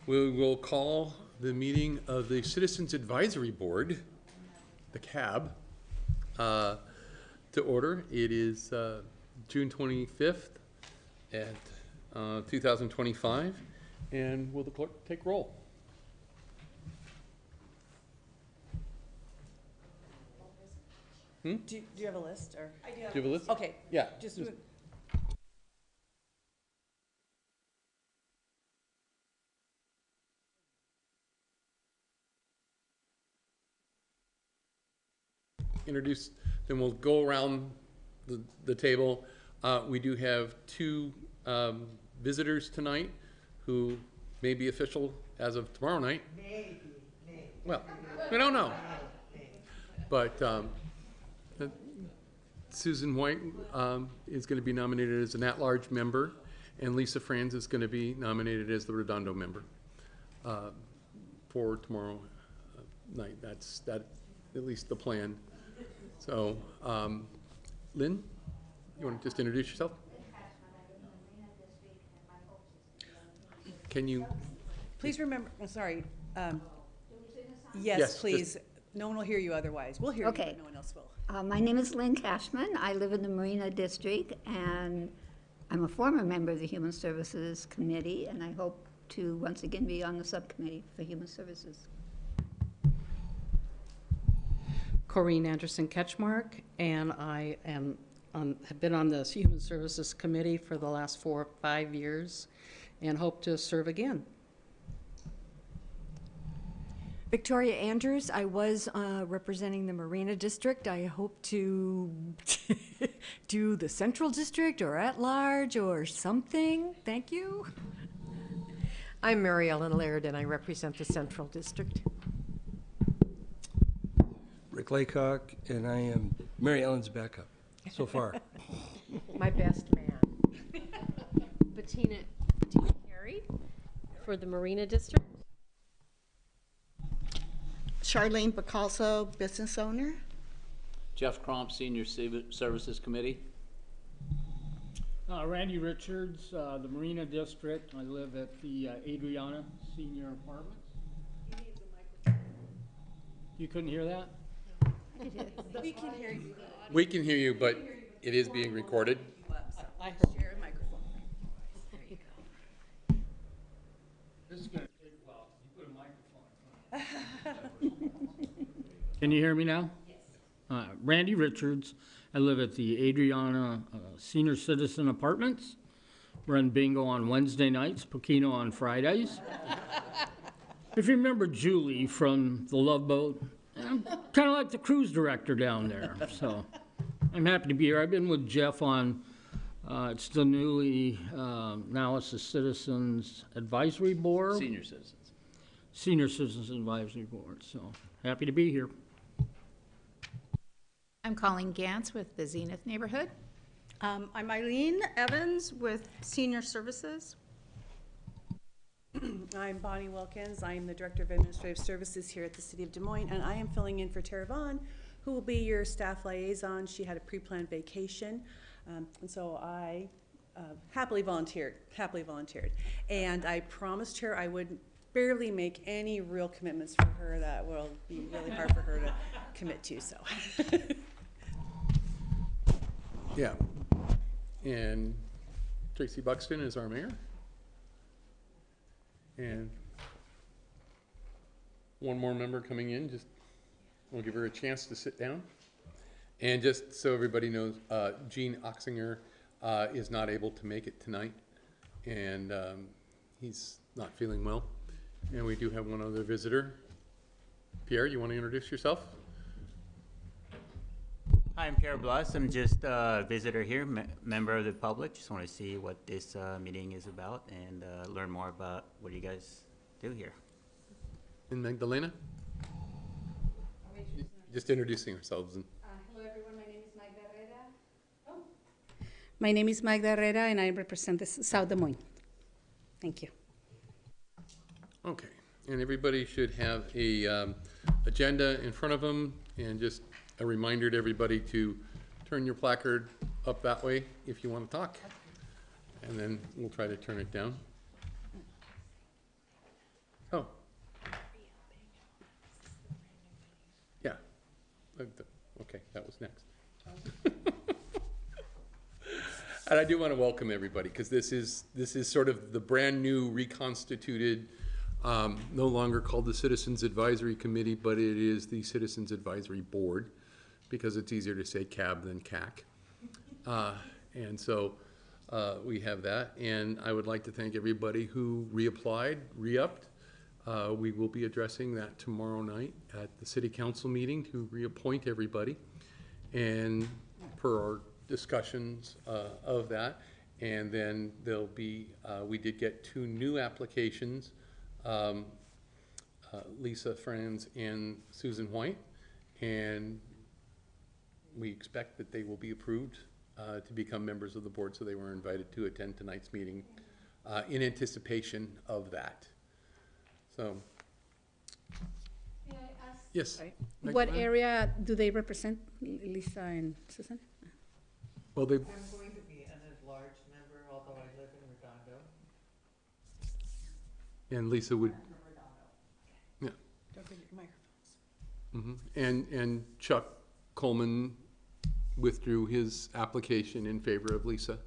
We will call the meeting of the Citizens Advisory Board, the CAB, to order. It is June 25th at 2025. And will the clerk take roll? Do you have a list, or? Do you have a list? Okay. Yeah. Just introduce, then we'll go around the table. We do have two visitors tonight who may be official as of tomorrow night. Maybe. Well, we don't know. But Susan White is going to be nominated as an at-large member, and Lisa Franz is going to be nominated as the Redondo member for tomorrow night. That's at least the plan. So, Lynn, you want to just introduce yourself? Can you? please remember, sorry. Yes, please. No one will hear you otherwise. We'll hear you, but no one else will. My name is Lynn Cashman. I live in the Marina District, and I'm a former member of the Human Services Committee, and I hope to once again be on the subcommittee for Human Services. Corrine Anderson Ketchmark, and I have been on the Human Services Committee for the last 4 or 5 years and hope to serve again. Victoria Andrews, I was representing the Marina District. I hope to do the Central District or at large or something. Thank you. I'm Mary Ellen Laird, and I represent the Central District. Rick Laycock, and I am Mary Ellen's backup so far. My best man. Bettina Carey for the Marina District. Charlene Bacalso, business owner. Jeff Cromp, Senior Services Committee. Randy Richards, the Marina District. I live at the Adriana Senior Apartments. You couldn't hear that? We can hear you. We can hear you, but it is being recorded. I heard. Share a microphone. There you go. This is going to take a while. You put a microphone. Can you hear me now? Yes. Randy Richards. I live at the Adriana Senior Citizen Apartments. Run bingo on Wednesday nights, Poquino on Fridays. If you remember Julie from the Love Boat, I'm kind of like the cruise director down there. So I'm happy to be here. I've been with Jeff on, it's the newly, now it's the Citizens Advisory Board. Senior Citizens. Senior Citizens Advisory Board. So happy to be here. I'm Colleen Gantz with the Zenith Neighborhood. I'm Eileen Evans with Senior Services. I'm Bonnie Wilkins. I am the Director of Administrative Services here at the City of Des Moines, and I am filling in for Tara Vaughn, who will be your staff liaison. She had a pre-planned vacation, and so I happily volunteered. And I promised her I would barely make any real commitments for her that will be really hard for her to commit to, so. Yeah. And Tracy Buxton is our mayor. And one more member coming in, just we'll give her a chance to sit down. And just so everybody knows, Gene Oxinger is not able to make it tonight, and he's not feeling well. And we do have one other visitor. Pierre, you want to introduce yourself? Hi, I'm Pierre Blas. I'm just a visitor here, member of the public. Just want to see what this meeting is about and learn more about what you guys do here. And Magdalena? Just introducing ourselves. Hello, everyone. My name is Magda Herrera. My name is Magda Herrera, and I represent the South Des Moines. Thank you. Okay, and everybody should have a agenda in front of them, and just a reminder to everybody to turn your placard up that way if you want to talk, and then we'll try to turn it down. Oh. Yeah. Okay, that was next. And I do want to welcome everybody, because this is sort of the brand-new reconstituted, no longer called the Citizens Advisory Committee, but it is the Citizens Advisory Board, because it's easier to say CAB than CAC. And so we have that, and I would like to thank everybody who reapplied, re-upped. We will be addressing that tomorrow night at the City Council meeting to reappoint everybody, and per our discussions of that. And then there'll be, we did get 2 new applications, Lisa Franz and Susan White, and we expect that they will be approved to become members of the board, so they were invited to attend tonight's meeting in anticipation of that. So, May I ask? yes. What area do they represent, Lisa and Susan? Well, they, I'm going to be an at-large member, although I live in Redondo. and Lisa would, yeah. Don't forget your microphones. And Chuck Coleman withdrew his application in favor of Lisa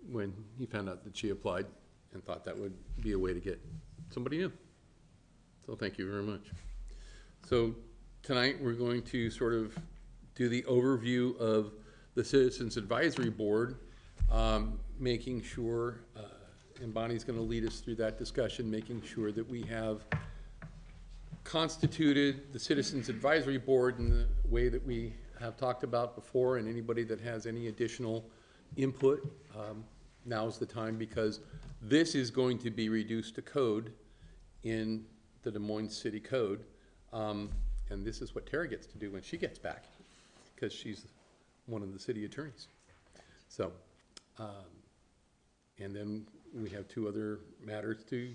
when he found out that she applied, and thought that would be a way to get somebody new. So thank you very much. So tonight we're going to sort of do the overview of the Citizens Advisory Board, making sure, and Bonnie's going to lead us through that discussion, making sure that we have constituted the Citizens Advisory Board in the way that we have talked about before, and anybody that has any additional input, now's the time, because this is going to be reduced to code in the Des Moines City Code, and this is what Tara gets to do when she gets back, because she's one of the city attorneys. So, and then we have 2 other matters to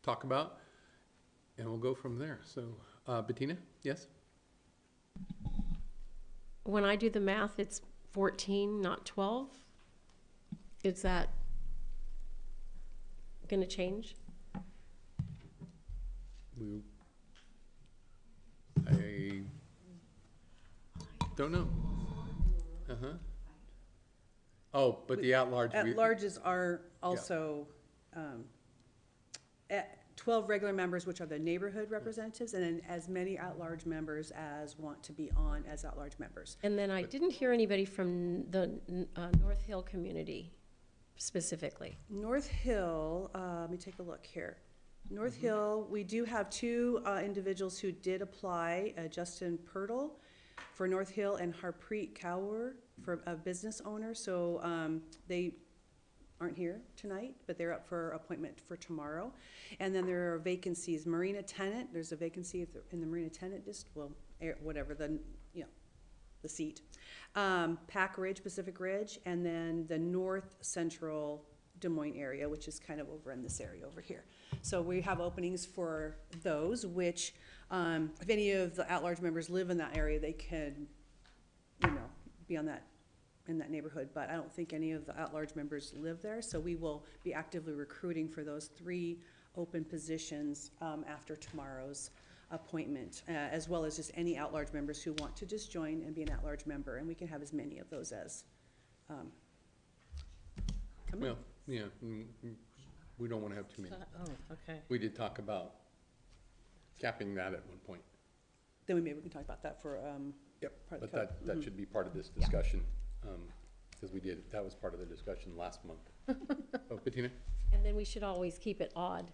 talk about, and we'll go from there. So, Bettina, yes? When I do the math, it's 14, not 12. Is that going to change? I don't know. Oh, but the at-large. At-larges are also 12 regular members, which are the neighborhood representatives, and then as many at-large members as want to be on as at-large members. And then I didn't hear anybody from the North Hill community specifically. North Hill, let me take a look here. North Hill, we do have 2 individuals who did apply, Justin Pirtle for North Hill and Harpreet Kaur for a business owner. So they aren't here tonight, but they're up for appointment for tomorrow. And then there are vacancies. Marina Tenant, there's a vacancy in the Marina Tenant district, well, whatever the, the seat. Pack Ridge, Pacific Ridge, and then the North Central Des Moines area, which is kind of over in this area over here. So we have openings for those, which if any of the at-large members live in that area, they can, be on that, in that neighborhood. But I don't think any of the at-large members live there, so we will be actively recruiting for those 3 open positions after tomorrow's appointment, as well as just any at-large members who want to just join and be an at-large member, and we can have as many of those as come in. Well, yeah, we don't want to have too many. Oh, okay. We did talk about capping that at one point. Then maybe we can talk about that for Yep, part of but the code. that should be part of this discussion, because that was part of the discussion last month. Oh, Bettina? And then we should always keep it odd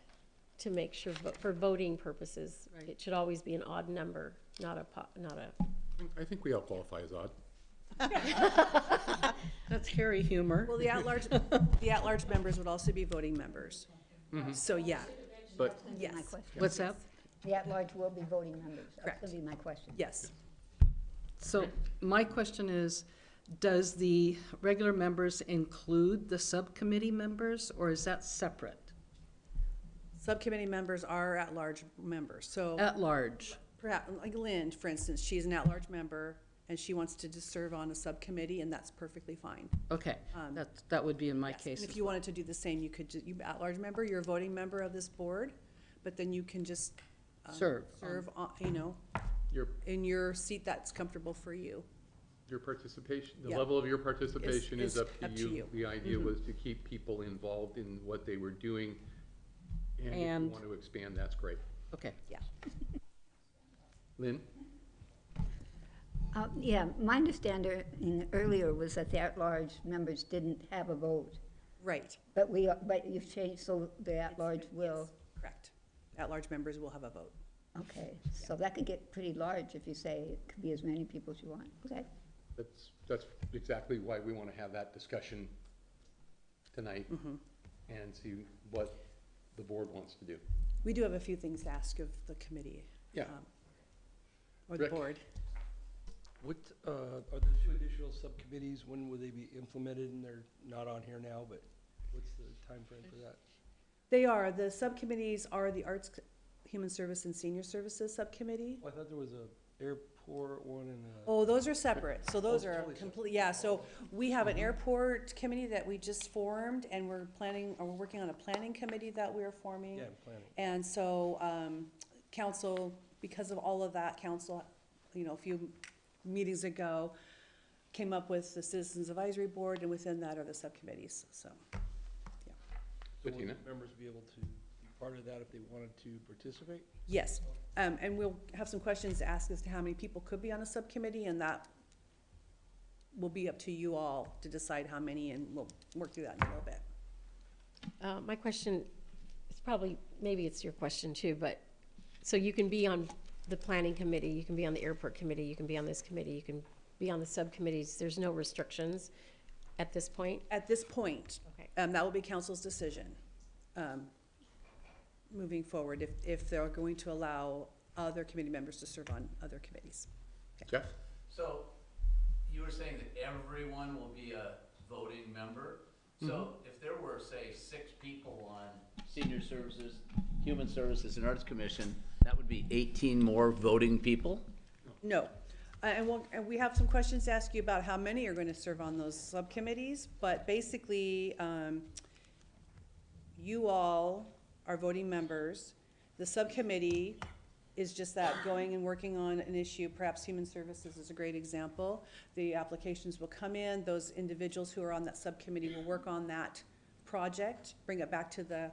to make sure, for voting purposes, it should always be an odd number, not a. I think we all qualify as odd. That's Harry humor. Well, the at-large members would also be voting members. So, yeah. But, Yes. My question. What's that? The at-large will be voting members. Correct. That's going to be my question. Yes. So my question is, does the regular members include the subcommittee members, or is that separate? Subcommittee members are at-large members, so At large. perhaps, like Lynn, for instance, she's an at-large member, and she wants to just serve on a subcommittee, and that's perfectly fine. Okay, that would be in my Yes, case and if as you well. wanted to do the same, you could, you at-large member, you're a voting member of this board, but then you can just Serve. serve, you know, Your, in your seat that's comfortable for you. your participation, the Yeah. level of your participation Is is up up to to you. you. The idea was to keep people involved in what they were doing. And if you And- want to expand, that's great. Okay. Yeah. Lynn? Yeah, my understanding earlier was that the at-large members didn't have a vote, Right, but but you've changed, so the at-large will. correct. At-large members will have a vote. Okay, so that could get pretty large if you say it could be as many people as you want. Okay. That's exactly why we want to have that discussion tonight Mm-hmm. and see what the board wants to do. We do have a few things to ask of the committee. Yeah. Or the Rick? board. What, are the two additional subcommittees, when will they be implemented? And they're not on here now, but what's the timeframe for that? They are, the subcommittees are the Arts, Human Service, and Senior Services Subcommittee. Well, I thought there was a airport one and a. Oh, those are separate, so those Oh, are totally separate. complete, yeah, so we have an airport committee that we just formed, and we're working on a planning committee that we're forming. Yeah, planning. And so, council, because of all of that, council, you know, a few meetings ago, came up with the Citizens Advisory Board, and within that are the subcommittees, so. So will Bettina? members be able to be part of that if they wanted to participate? Yes, and we'll have some questions to ask as to how many people could be on a subcommittee, and that will be up to you all to decide how many, and we'll work through that in a little bit. My question is probably, maybe it's your question too, but, so you can be on the planning committee, you can be on the airport committee, you can be on this committee, you can be on the subcommittees, there's no restrictions at this point? At this point, Okay. that will be council's decision, moving forward, if they're going to allow other committee members to serve on other committees. Jeff? So, you were saying that everyone will be a voting member? So, if there were, say, 6 people on Senior Services, Human Services, and Arts Commission, that would be 18 more voting people? No. And we have some questions to ask you about how many are going to serve on those subcommittees, but basically, you all are voting members. The subcommittee is just that, going and working on an issue. Perhaps Human Services is a great example. The applications will come in, those individuals who are on that subcommittee will work on that project, bring it back to the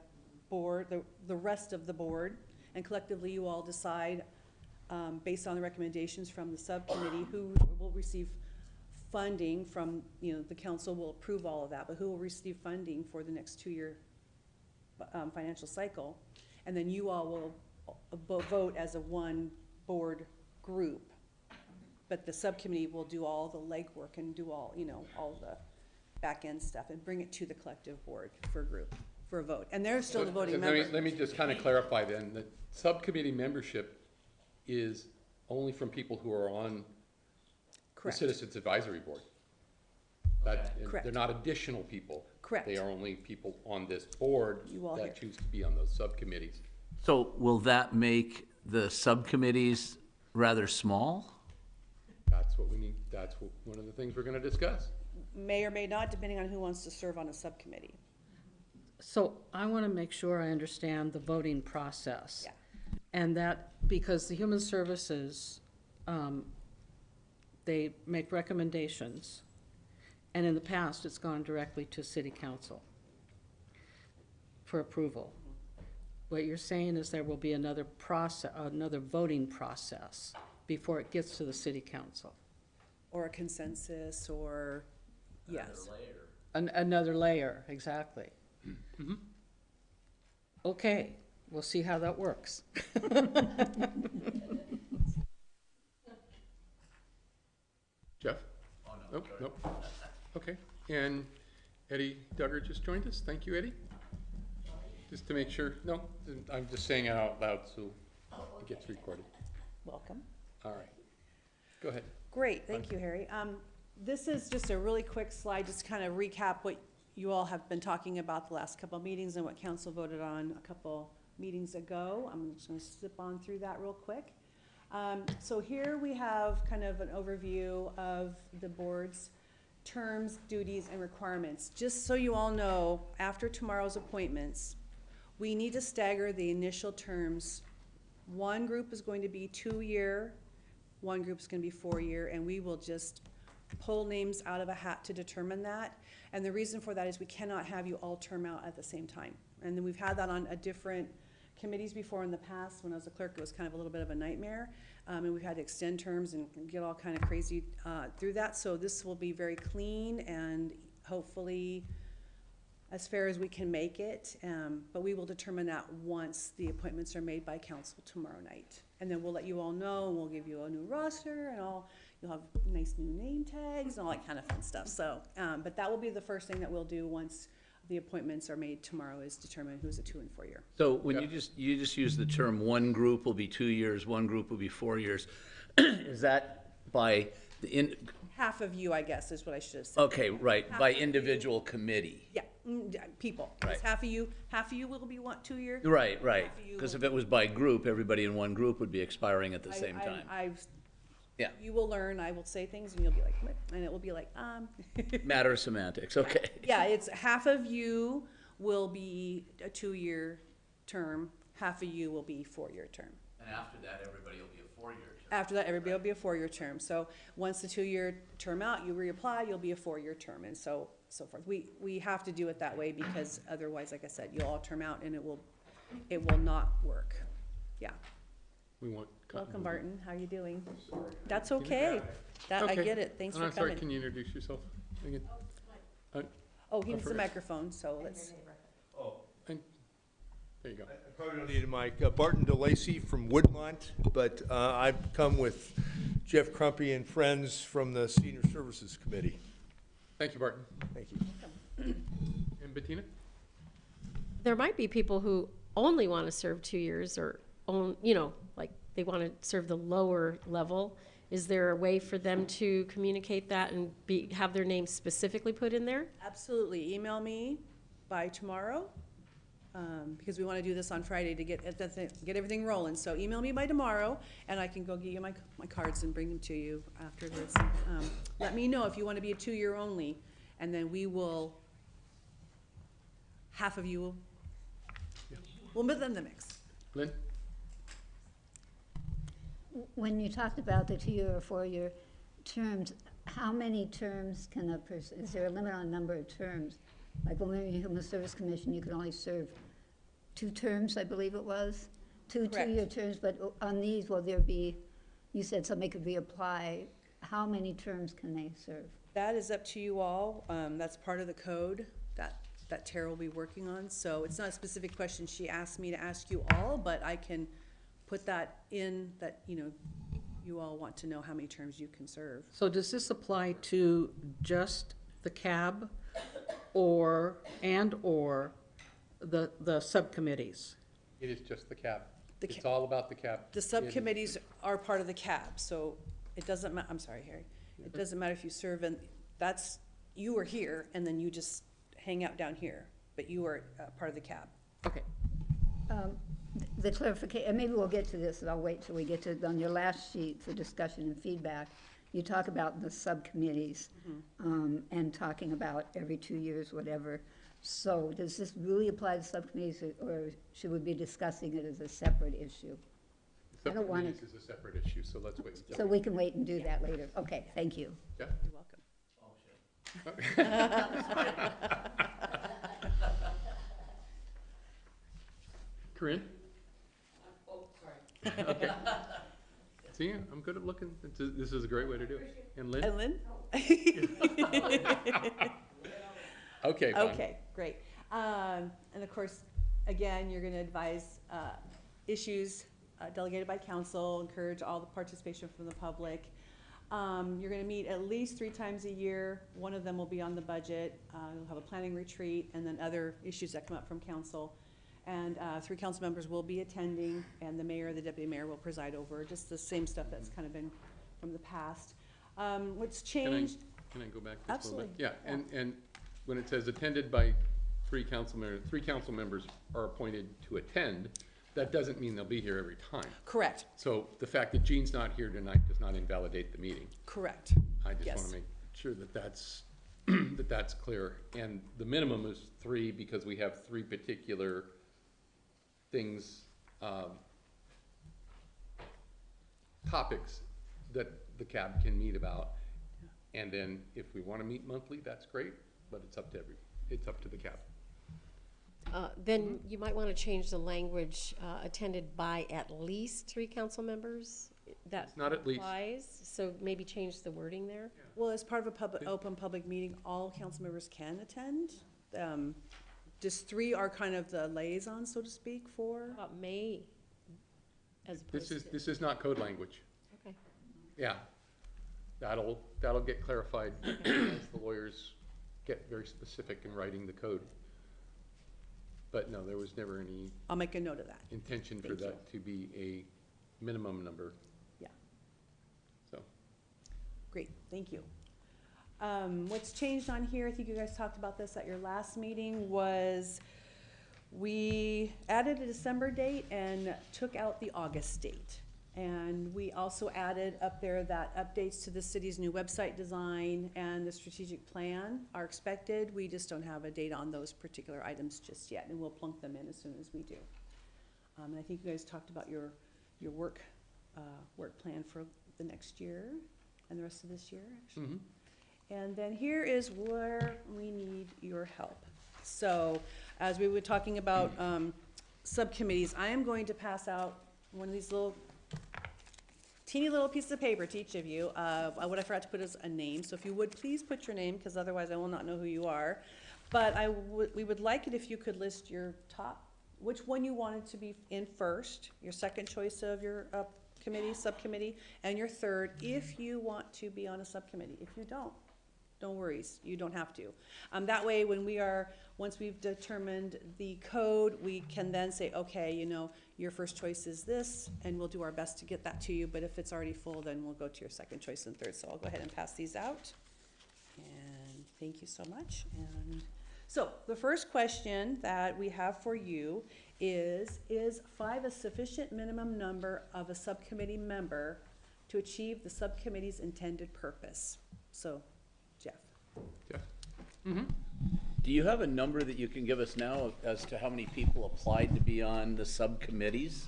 board, the rest of the board, and collectively you all decide, based on the recommendations from the subcommittee, who will receive funding from, you know, the council will approve all of that, but who will receive funding for the next 2-year financial cycle. And then you all will vote as a one board group. But the subcommittee will do all the legwork and do all, you know, all the back end stuff and bring it to the collective board for a group, for a vote. And they're still the voting member. Let me just kind of clarify then, that subcommittee membership is only from people who are on the Correct. Citizens Advisory Board. That, Correct. they're not additional people. Correct. They are only people on this board You all here. that choose to be on those subcommittees. So, will that make the subcommittees rather small? That's what we need, that's one of the things we're gonna discuss. May or may not, depending on who wants to serve on a subcommittee. So I want to make sure I understand the voting process. Yeah. And that, because the Human Services, they make recommendations, and in the past, it's gone directly to City Council for approval. What you're saying is there will be another process, another voting process before it gets to the City Council. Or a consensus, or, yes. Another layer, exactly. Okay, we'll see how that works. Jeff? Oh, Nope, nope. Okay, and Eddie Duggar just joined us. Thank you, Eddie. Just to make sure, no, I'm just saying it out loud so it gets recorded. Welcome. All right. Go ahead. Great, thank you, Harry. This is just a really quick slide, just to kind of recap what you all have been talking about the last couple of meetings and what council voted on a couple meetings ago. I'm just gonna zip on through that real quick. So here we have kind of an overview of the board's terms, duties, and requirements. Just so you all know, after tomorrow's appointments, we need to stagger the initial terms. One group is going to be 2-year, one group is gonna be 4-year, and we will just pull names out of a hat to determine that. And the reason for that is we cannot have you all term out at the same time. And then we've had that on a different committees before in the past. When I was a clerk, it was kind of a little bit of a nightmare. And we've had to extend terms and get all kind of crazy through that. So this will be very clean and hopefully as fair as we can make it. But we will determine that once the appointments are made by council tomorrow night. And then we'll let you all know, and we'll give you a new roster and all. You'll have nice new name tags and all that kind of fun stuff. So, but that will be the first thing that we'll do once the appointments are made tomorrow, is determine who's a 2- and 4-year. So when you just use the term, one group will be 2 years, one group will be 4 years, is that by the Half of you, I guess, is what I should have said. okay, right, Half by of you. individual committee? Yeah, people. 'Cause Right. half of you will be 2-year. Right, Half right, of you because will if it was by group, everybody in one group would be expiring at the same time. Yeah. You will learn, I will say things and you'll be like, what? And it will be like, Matter of semantics, okay. Yeah, it's half of you will be a 2-year term, half of you will be 4-year term. And after that, everybody will be a 4-year term. After that, everybody will be a 4-year term. So once the 2-year term out, you reapply, you'll be a 4-year term, and so forth. We have to do it that way because otherwise, like I said, you'll all term out and it will not work. Yeah. We want. Welcome, Barton. How are you doing? That's okay. I Okay. get it. Thanks for I'm sorry, coming. can you introduce yourself again? Oh, he needs the forgot. microphone, so let's. There you go. I probably don't need a mic. Barton DeLacy from Woodmont, but I've come with Jeff Crumpy and friends from the Senior Services Committee. Thank you, Barton. Thank you. And Bettina? There might be people who only want to serve 2 years or like they want to serve the lower level. Is there a way for them to communicate that and have their name specifically put in there? Absolutely. Email me by tomorrow, because we want to do this on Friday to get everything rolling. So email me by tomorrow, and I can go get you my cards and bring them to you afterwards. Let me know if you want to be a 2-year only, and then we will, half of you we'll put them in the mix. Lynn? When you talked about the 2-year or 4-year terms, how many terms can a person, is there a limit on number of terms? Like when we were in the Human Service Commission, you could only serve 2 terms, I believe it was? Two Correct. 2-year terms, but on these, will there be, you said somebody could reapply, how many terms can they serve? That is up to you all. That's part of the code that Tara will be working on. So it's not a specific question she asked me to ask you all, but I can put that in that, you all want to know how many terms you can serve. So does this apply to just the CAB or the subcommittees? It is just the CAB. The It's all about the CAB. The subcommittees are part of the CAB, so it doesn't I'm sorry, Harry. It doesn't matter if you serve in, you are here and then you just hang out down here, but you are part of the CAB. Okay. The clarification, and maybe we'll get to this, and I'll wait till we get to, on your last sheet for discussion and feedback, you talk about the subcommittees, and talking about every 2 years, whatever. So does this really apply to subcommittees, or should we be discussing it as a separate issue? I don't want it. Subcommittees is a separate issue, so let's wait. So we can wait and do that later. Okay, thank you. Yeah? You're welcome. Corinne? Okay. See, I'm good at looking. This is a great way to do it. And Lynn? And Lynn? Okay, fine. Okay, great. And of course, again, you're gonna advise issues delegated by council, encourage all the participation from the public. You're gonna meet at least 3 times a year. One of them will be on the budget. You'll have a planning retreat and then other issues that come up from council. And 3 council members will be attending, and the mayor, the deputy mayor will preside over just the same stuff that's kind of been from the past. What's changed? Can I go back just a little bit? Absolutely. Yeah, and when it says attended by 3 council members are appointed to attend, that doesn't mean they'll be here every time. Correct, So the fact that Jean's not here tonight does not invalidate the meeting. correct. I just Yes. want to make sure that that's, that that's clear. And the minimum is 3 because we have 3 particular things, topics that the CAB can meet about. And then if we want to meet monthly, that's great, but it's up to it's up to the CAB. Then you might want to change the language, attended by at least 3 council members. That It's not at least. applies, so maybe change the wording there. Well, as part of a open public meeting, all council members can attend. Just 3 are kind of the liaisons, so to speak, for. How about may, as opposed to. This is not code language. Okay. Yeah. That'll get clarified as the lawyers get very specific in writing the code. But no, there was never any I'll make a note of that. intention for Thank you. that to be a minimum number. Yeah. So, Great, thank you. What's changed on here, I think you guys talked about this at your last meeting, was we added a December date and took out the August date. And we also added up there that updates to the city's new website design and the strategic plan are expected. We just don't have a date on those particular items just yet, and we'll plunk them in as soon as we do. And I think you guys talked about your work plan for the next year and the rest of this year, actually. And then here is where we need your help. So, as we were talking about subcommittees, I am going to pass out one of these teeny little pieces of paper to each of you. What I forgot to put is a name, so if you would please put your name, because otherwise I will not know who you are. But we would like it if you could list your top, which one you wanted to be in first, your second choice of your subcommittee, and your third, if you want to be on a subcommittee. If you don't, no worries, you don't have to. That way, once we've determined the code, we can then say, okay, your first choice is this, and we'll do our best to get that to you, but if it's already full, then we'll go to your second choice and third. So I'll go ahead and pass these out. And thank you so much. And so the first question that we have for you is 5 a sufficient minimum number of a subcommittee member to achieve the subcommittee's intended purpose? So, Jeff. Do you have a number that you can give us now as to how many people applied to be on the subcommittees?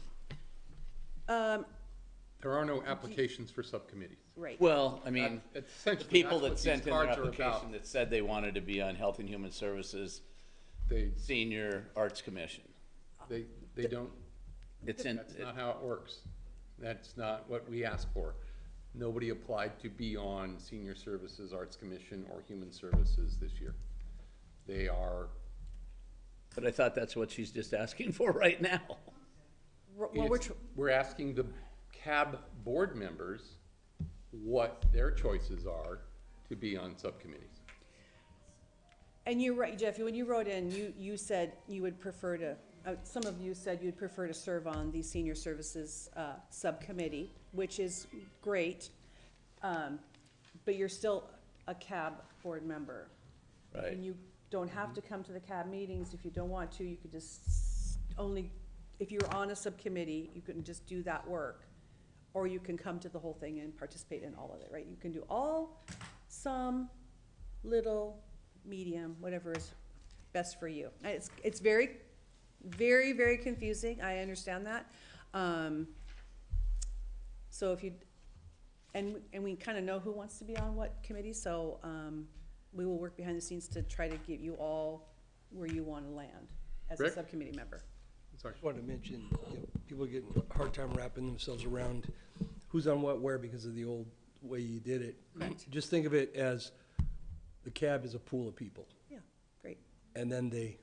there are no applications for subcommittees. Right. Well, I mean, That's the essentially, people that's that what sent these in their cards are application about. that said they wanted to be on Health and Human Services, They, Senior Arts Commission. they don't, It's in, that's not how it works. That's not what we ask for. Nobody applied to be on Senior Services, Arts Commission, or Human Services this year. They are, but I thought that's what she's just asking for right now. Well, we're asking the CAB board members what their choices are to be on subcommittees. and you're right, Jeff, when you wrote in, you said you would prefer to, some of you said you'd prefer to serve on the Senior Services Subcommittee, which is great, but you're still a CAB board member. Right. And you don't have to come to the CAB meetings. If you don't want to, you could just if you're on a subcommittee, you can just do that work. Or you can come to the whole thing and participate in all of it, right? You can do all, some, little, medium, whatever is best for you. It's very, very, very confusing. I understand that. So if you, and we kind of know who wants to be on what committee, so we will work behind the scenes to try to get you all where you want to land as a Rick? subcommittee member. Sorry. I wanted to mention, people get a hard time wrapping themselves around who's on what where because of the old way you did it. Right. Just think of it as the CAB is a pool of people, Yeah, great. and then they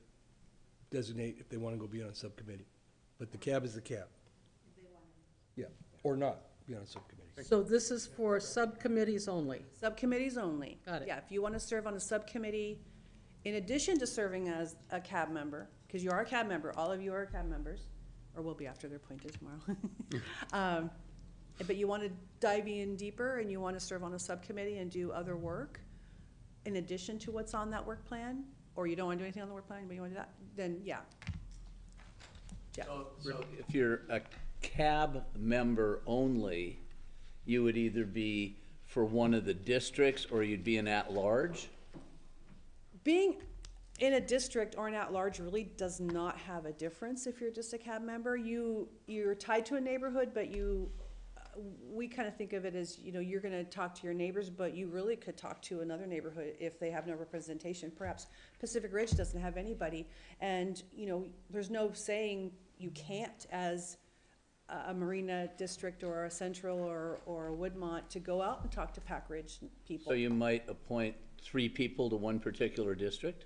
designate if they want to go be on a subcommittee. But the CAB is the CAB. Yeah, or not be on a subcommittee. So this is for subcommittees only? Subcommittees only. Got it. Yeah, if you want to serve on a subcommittee, in addition to serving as a CAB member, because you are a CAB member, all of you are CAB members, or will be after they're appointed tomorrow. But you want to dive in deeper and you want to serve on a subcommittee and do other work in addition to what's on that work plan, or you don't want to do anything on the work plan, but you want to do that, then yeah. Yeah. So if you're a cab member only, you would either be for one of the districts or you'd be an at-large? Being in a district or an at-large really does not have a difference if you're just a cab member. You're tied to a neighborhood, but we kind of think of it as, you're gonna talk to your neighbors, but you really could talk to another neighborhood if they have no representation. Perhaps Pacific Ridge doesn't have anybody, and, there's no saying you can't as a Marina district or a Central or a Woodmont to go out and talk to Pac Ridge people. So you might appoint 3 people to one particular district?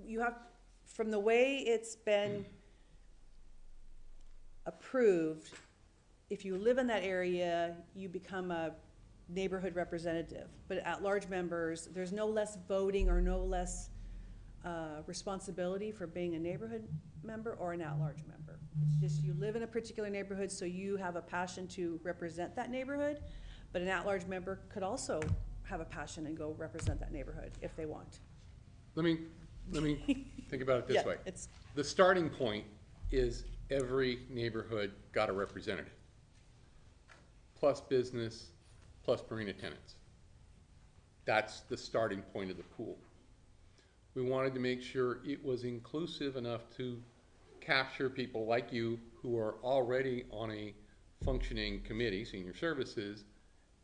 You have, from the way it's been approved, if you live in that area, you become a neighborhood representative. But at-large members, there's no less voting or no less responsibility for being a neighborhood member or an at-large member. It's just you live in a particular neighborhood, so you have a passion to represent that neighborhood, but an at-large member could also have a passion and go represent that neighborhood if they want. Let me think about it this Yeah, way. it's- The starting point is every neighborhood got a representative, plus business, plus marina tenants. That's the starting point of the pool. We wanted to make sure it was inclusive enough to capture people like you who are already on a functioning committee, senior services,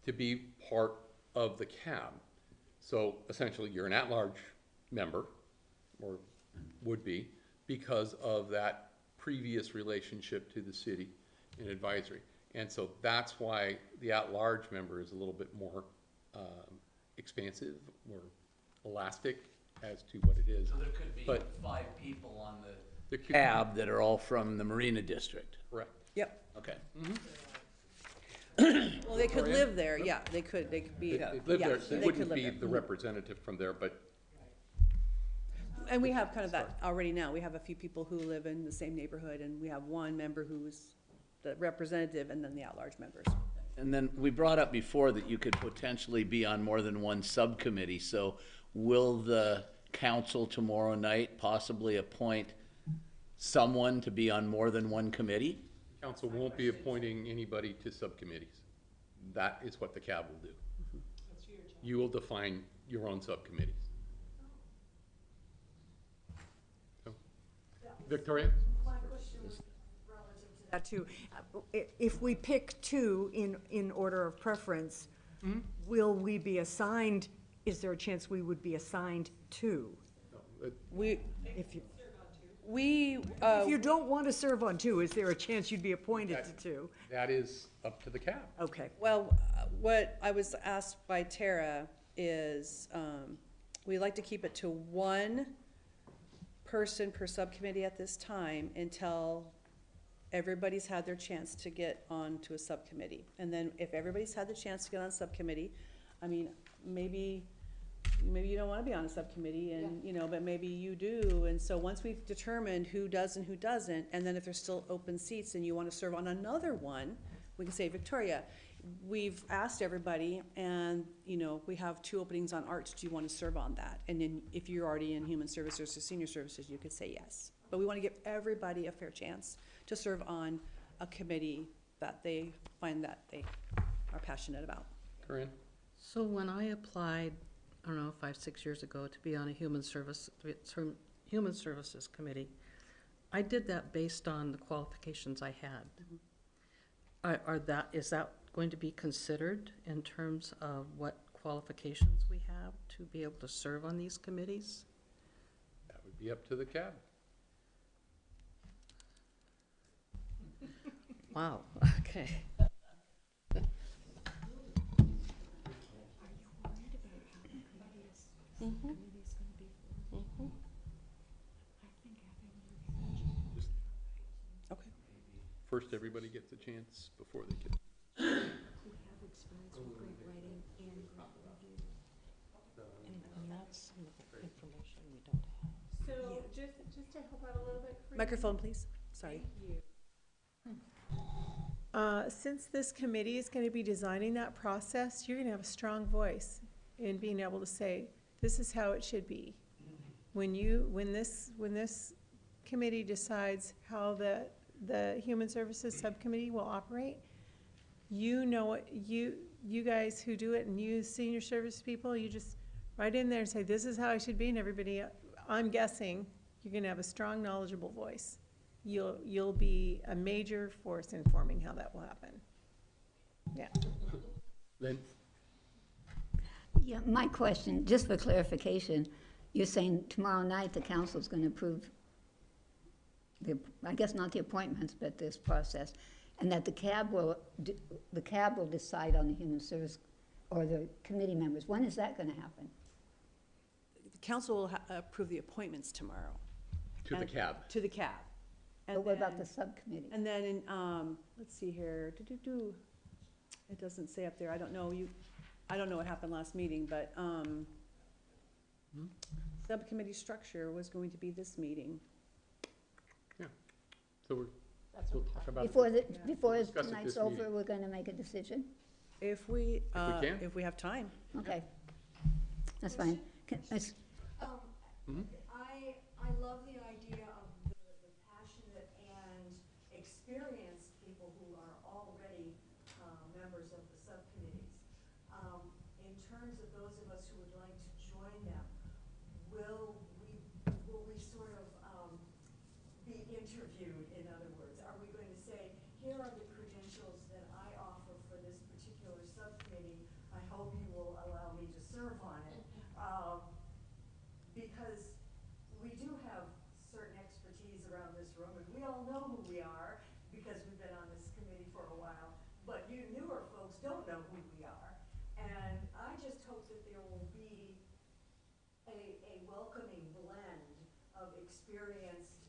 to be part of the cab. So essentially, you're an at-large member, or would be, because of that previous relationship to the city and advisory. And so that's why the at-large member is a little bit more expansive, more elastic as to what it is. So there could be But 5 people on there the could be- cab that are all from the Marina District? Correct. Yep. Okay. Well, they could Victoria? live there, yeah, they could be, They live yeah, there, they they could wouldn't live be there. the representative from there, but And we have kind of that already now. We have a few people who live in the same neighborhood, and we have one member who's the representative, and then the at-large members. And then we brought up before that you could potentially be on more than one subcommittee, so will the council tomorrow night possibly appoint someone to be on more than one committee? council won't be appointing anybody to subcommittees. That is what the cab will do. You will define your own subcommittees. So, Victoria? That too. If we pick 2 in order of preference, will we be assigned, is there a chance we would be assigned 2? We, If you, we, if you don't want to serve on 2, is there a chance you'd be appointed to 2? That is up to the cab. Okay. well, what I was asked by Tara is, we like to keep it to 1 person per subcommittee at this time until everybody's had their chance to get onto a subcommittee. And then if everybody's had the chance to get on a subcommittee, I mean, maybe you don't wanna be on a subcommittee and, but maybe you do. And so once we've determined who does and who doesn't, and then if there's still open seats and you wanna serve on another one, we can say, Victoria, we've asked everybody and, we have 2 openings on arts. Do you wanna serve on that? And then if you're already in human services or senior services, you could say yes. But we wanna give everybody a fair chance to serve on a committee that they find that they are passionate about. Corinne? So when I applied, I don't know, 5, 6 years ago to be on a human services committee, I did that based on the qualifications I had. Is that going to be considered in terms of what qualifications we have to be able to serve on these committees? That would be up to the cab. Wow, okay. Okay. First, everybody gets a chance before they get. And that's some of the information we don't have. So just to help out a little bit for you. Microphone, please. Sorry. Since this committee is going to be designing that process, you're going to have a strong voice in being able to say, this is how it should be. When this committee decides how the Human Services Subcommittee will operate, you know what, you guys who do it and you senior service people, you just write in there and say, this is how I should be, and everybody, I'm guessing, you're gonna have a strong, knowledgeable voice. You'll be a major force in forming how that will happen. Yeah. Lynn? Yeah, my question, just for clarification, you're saying tomorrow night the council's going to approve I guess not the appointments, but this process, and that the CAB will decide on the human service or the committee members. When is that going to happen? The council will approve the appointments tomorrow. To the CAB. To the CAB. And But what about then- the subcommittee? And then, let's see here, it doesn't say up there, I don't know what happened last meeting, but, subcommittee structure was going to be this meeting. Yeah. So we'll talk about it. Before Discuss it tonight's this over, meeting. we're going to make a decision? If we can. if we have time. Okay, that's fine. Mhm. I love the idea of the passionate and experienced people who are already members of the subcommittees. In terms of those of us who would like to join them, will we sort of be interviewed, in other words? Are we going to say, here are the credentials that I offer for this particular subcommittee, I hope you will allow me to serve on it? Because we do have certain expertise around this room, and we all know who we are because we've been on this committee for a while, but you newer folks don't know who we are. And I just hope that there will be a welcoming blend of experienced.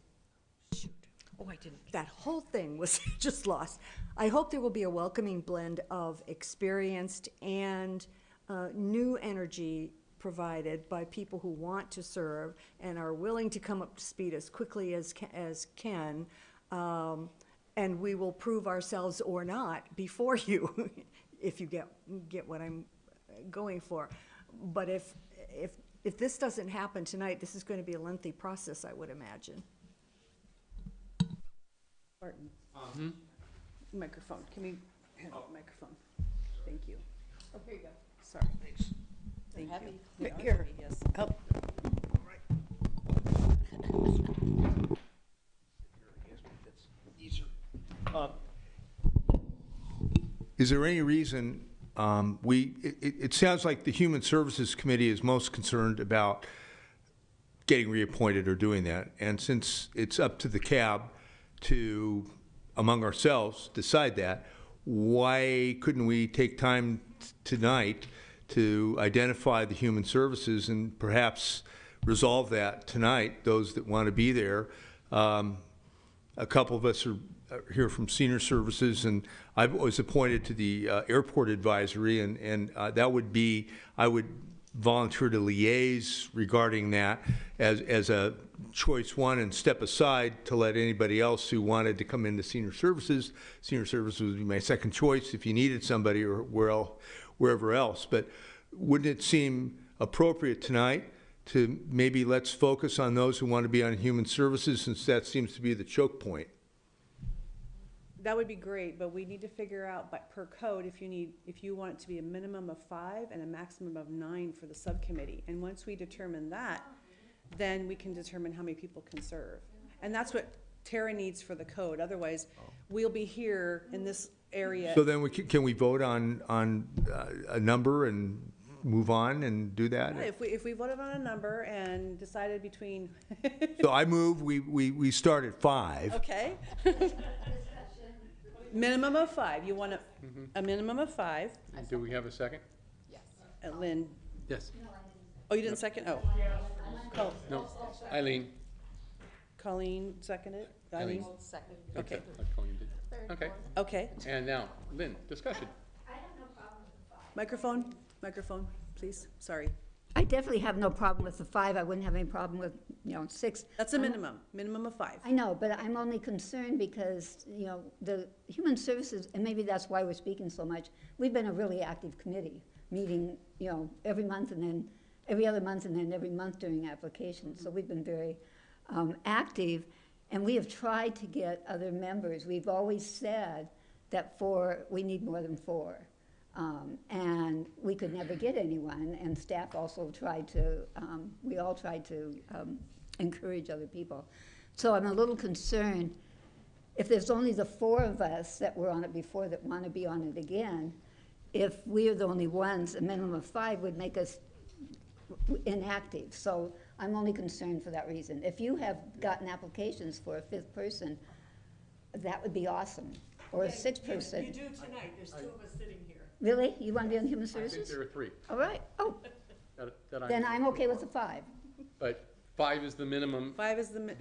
Shoot. Oh, I didn't. That whole thing was just lost. I hope there will be a welcoming blend of experienced and new energy provided by people who want to serve and are willing to come up to speed as quickly as can, and we will prove ourselves or not before you, if you get what I'm going for. But if this doesn't happen tonight, this is going to be a lengthy process, I would imagine. Barton. Microphone, can we have the microphone? Thank you. Oh, here you go. Sorry. Thanks. Thank Heavy. you. They are Here. heavy, yes. Oh. Is there any reason, it sounds like the Human Services Committee is most concerned about getting reappointed or doing that. And since it's up to the CAB to, among ourselves, decide that, why couldn't we take time tonight to identify the human services and perhaps resolve that tonight, those that want to be there? A couple of us are here from Senior Services, and I was appointed to the Airport Advisory, and that would be, I would volunteer to liaise regarding that as a choice one and step aside to let anybody else who wanted to come into Senior Services. Senior Services would be my second choice if you needed somebody or wherever else. But wouldn't it seem appropriate tonight to maybe let's focus on those who want to be on Human Services, since that seems to be the choke point? That would be great, but we need to figure out, but per code, if you want it to be a minimum of 5 and a maximum of 9 for the subcommittee. And once we determine that, then we can determine how many people can serve. And that's what Tara needs for the code. Otherwise, we'll be here in this area. So then can we vote on a number and move on and do that? Yeah, if we voted on a number and decided between. So I move, we start at 5. Okay. Minimum of 5. You want a minimum of 5. Do we have a second? Yes. Lynn. Yes. Oh, you didn't second? Oh. No. Eileen. Colleen seconded? Eileen. Second. Okay. Colleen did. Okay. Okay. And now, Lynn, discussion. Microphone, please. Sorry. I definitely have no problem with the 5. I wouldn't have any problem with, 6. That's a minimum of 5. I know, but I'm only concerned because, the Human Services, and maybe that's why we're speaking so much, we've been a really active committee, meeting, every month and then every other month and then every month during applications. So we've been very active. And we have tried to get other members. We've always said that we need more than 4. And we could never get anyone, and staff also tried to, we all tried to encourage other people. So I'm a little concerned, if there's only the 4 of us that were on it before that want to be on it again, if we are the only ones, a minimum of 5 would make us inactive. So I'm only concerned for that reason. If you have gotten applications for a 5th person, that would be awesome, or a 6th person. You do tonight, there's 2 of us sitting here. Really? You want to be on Human I think Services? there are 3. All right, oh, that then I'm okay with the 5. But 5 is the minimum. 5 is the.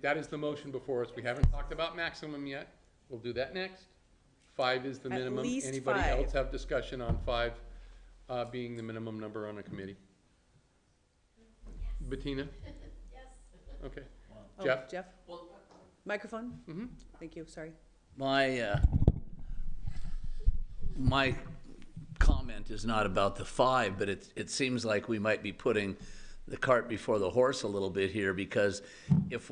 That is the motion before us. We haven't talked about maximum yet. We'll do that next. 5 is the At minimum. least Anybody 5. else have discussion on 5 being the minimum number on a committee? Bettina? Yes. Okay. Oh, Jeff? Jeff? Microphone? Mm-hmm. Thank you, sorry. My comment is not about the 5, but it seems like we might be putting the cart before the horse a little bit here, because if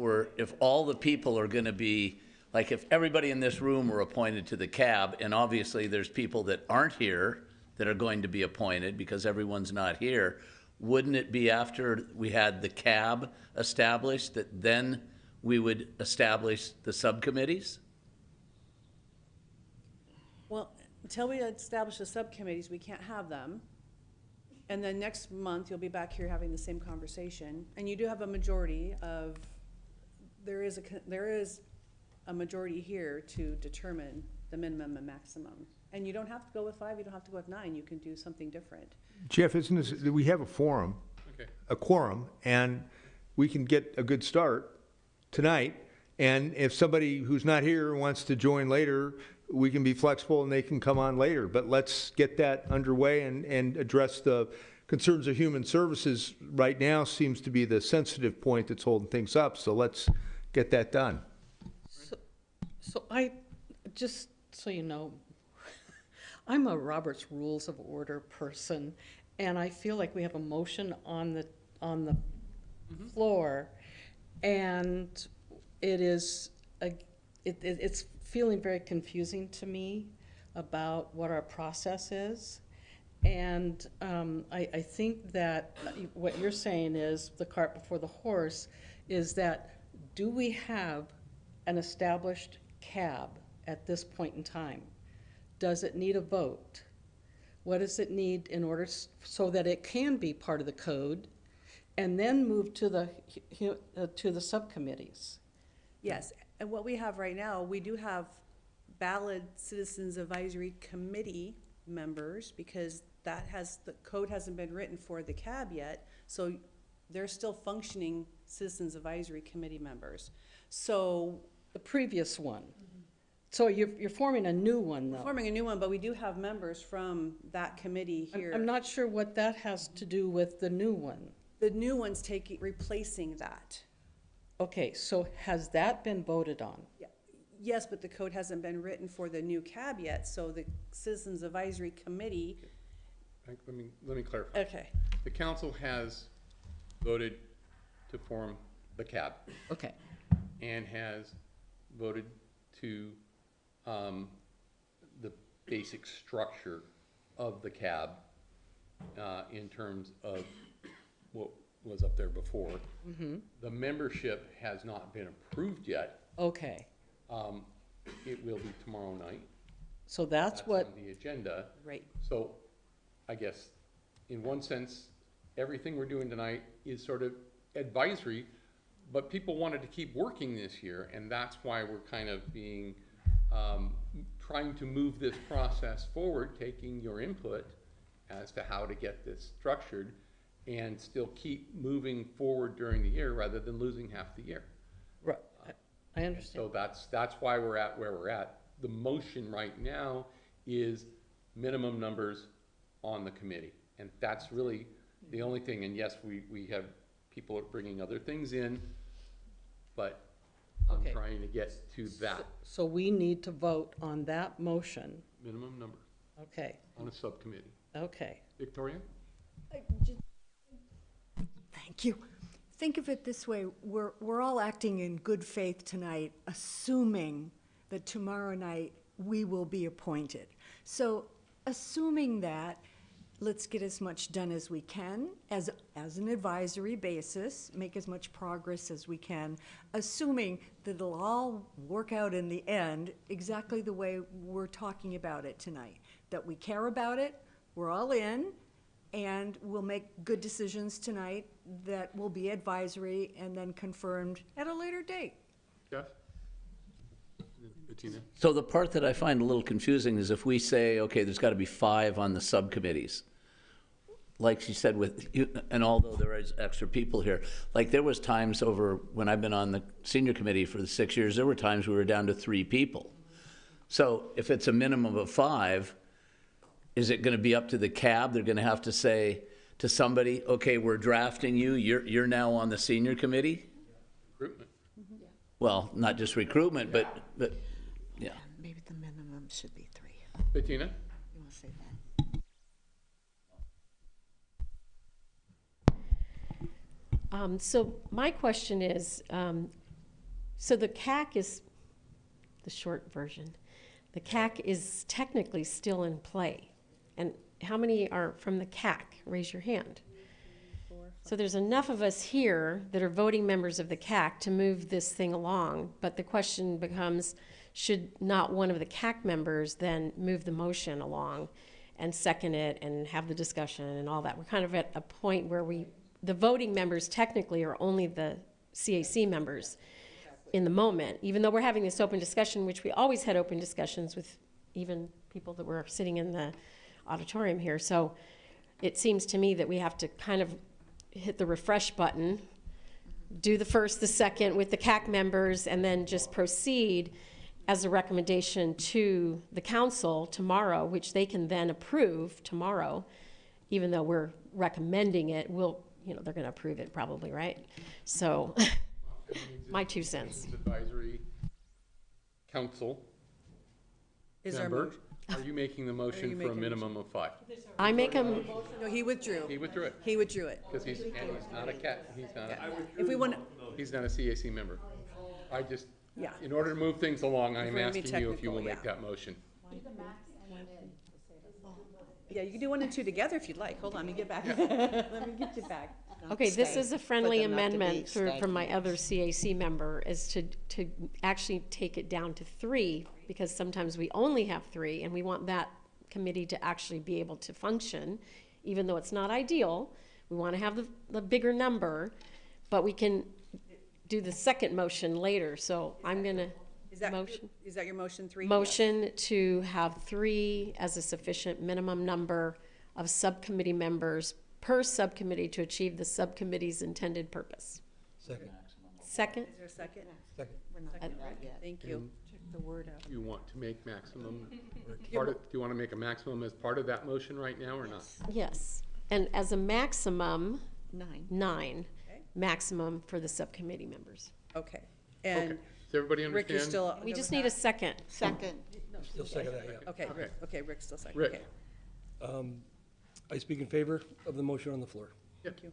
all the people are gonna be, like if everybody in this room were appointed to the CAB, and obviously there's people that aren't here that are going to be appointed because everyone's not here, wouldn't it be after we had the CAB established that then we would establish the subcommittees? Well, until we establish the subcommittees, we can't have them. And then next month, you'll be back here having the same conversation. And you do have a majority of, there is a majority here to determine the minimum and maximum. And you don't have to go with 5, you don't have to go with 9, you can do something different. Jeff, isn't this, we have a forum, Okay. a quorum, and we can get a good start tonight. And if somebody who's not here wants to join later, we can be flexible and they can come on later. But let's get that underway and address the concerns of Human Services. Right now seems to be the sensitive point that's holding things up, so let's get that done. So I, just so you know, I'm a Robert's Rules of Order person, and I feel like we have a motion on the floor, and it's feeling very confusing to me about what our process is. And I think that what you're saying is the cart before the horse, is that do we have an established CAB at this point in time? Does it need a vote? What does it need in order so that it can be part of the code, and then move to the subcommittees? Yes, and what we have right now, we do have valid Citizens Advisory Committee members, because the code hasn't been written for the CAB yet, so they're still functioning Citizens Advisory Committee members. So the previous one. So you're forming a new one, though. we're forming a new one, but we do have members from that committee here. I'm not sure what that has to do with the new one. The new one's replacing that. Okay, so has that been voted on? Yeah. Yes, but the code hasn't been written for the new CAB yet, so the Citizens Advisory Committee. Let me clarify. Okay. The council has voted to form the CAB. Okay. And has voted to the basic structure of the CAB in terms of what was up there before. Mm-hmm. The membership has not been approved yet. Okay. It will be tomorrow night. So that's what. On the agenda. Right. So I guess in one sense, everything we're doing tonight is sort of advisory, but people wanted to keep working this year, and that's why we're kind of being, trying to move this process forward, taking your input as to how to get this structured and still keep moving forward during the year rather than losing half the year. Right. I understand. So that's why we're at where we're at. The motion right now is minimum numbers on the committee. And that's really the only thing. And yes, we have people are bringing other things in, but I'm trying to get to that. So we need to vote on that motion. Minimum number. Okay. On a subcommittee. Okay. Victoria? Thank you. think of it this way, we're all acting in good faith tonight, assuming that tomorrow night we will be appointed. So assuming that, let's get as much done as we can as an advisory basis, make as much progress as we can, assuming that it'll all work out in the end exactly the way we're talking about it tonight, that we care about it, we're all in, and we'll make good decisions tonight that will be advisory and then confirmed at a later date. Jeff? Bettina? So the part that I find a little confusing is if we say, okay, there's got to be 5 on the subcommittees, like she said, and although there is extra people here, like there was times over when I've been on the senior committee for the 6 years, there were times we were down to 3 people. So if it's a minimum of 5, is it going to be up to the CAB? They're going to have to say to somebody, okay, we're drafting you, you're now on the senior committee? Recruitment. Well, not just recruitment, but yeah. Maybe the minimum should be 3. Bettina? You want to say that? So my question is, so the CAC is, the short version, the CAC is technically still in play. And how many are from the CAC? Raise your hand. So there's enough of us here that are voting members of the CAC to move this thing along, but the question becomes, should not one of the CAC members then move the motion along and second it and have the discussion and all that? We're kind of at a point where the voting members technically are only the CAC members in the moment, even though we're having this open discussion, which we always had open discussions with even people that were sitting in the auditorium here. So it seems to me that we have to kind of hit the refresh button, do the first, the second with the CAC members, and then just proceed as a recommendation to the council tomorrow, which they can then approve tomorrow, even though we're recommending it. They're going to approve it probably, right? So my 2 cents. Advisory council Is there a member, motion? are you making the motion for a minimum of 5? I make a, No, he withdrew. He withdrew it. He withdrew it. Because he's not a cat, he's not If we want, he's not a CAC member. I just, yeah. in order to move things along, I'm If we're gonna be asking you if you will technical, make that motion. Yeah, you can do 1 and 2 together if you'd like. Hold on, let me get back. Let me get you back. okay, this is a friendly them not to be amendment from my other CAC member, is to actually take it down to 3, because sometimes we only have 3, and we want that committee to actually be able to function, even though it's not ideal. We want to have the bigger number, but we can do the second motion later. So I'm going to Is that your motion 3? motion to have 3 as a sufficient minimum number of subcommittee members per subcommittee to achieve the subcommittee's intended purpose. Second. Second? Is there a second? Second. We're not doing that yet. Thank you. Check the word out. You want to make maximum, do you want to make a maximum as part of that motion right now or not? Yes. And as a maximum, 9. 9, Okay. maximum for the subcommittee members. Okay. Okay, And does everybody Rick, you're understand? still. We just need a second. Second. Still second that, yeah. Okay, Okay. okay, Rick's still second. Rick. Okay. I speak in favor of the motion on the floor. Thank you.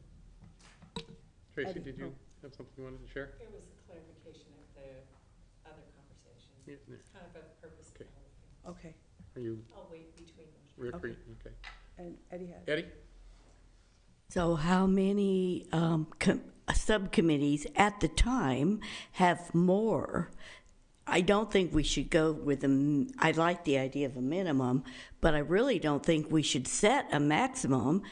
Tracy, did you have something you wanted to share? It was a clarification of the other conversation. Yeah, It's kind of a purpose. Okay. Okay. Are you, I'll wait between motions. Rick, Okay. okay. And Eddie has. Eddie? So how many subcommittees at the time have more? I don't think we should go with I like the idea of a minimum, but I really don't think we should set a maximum.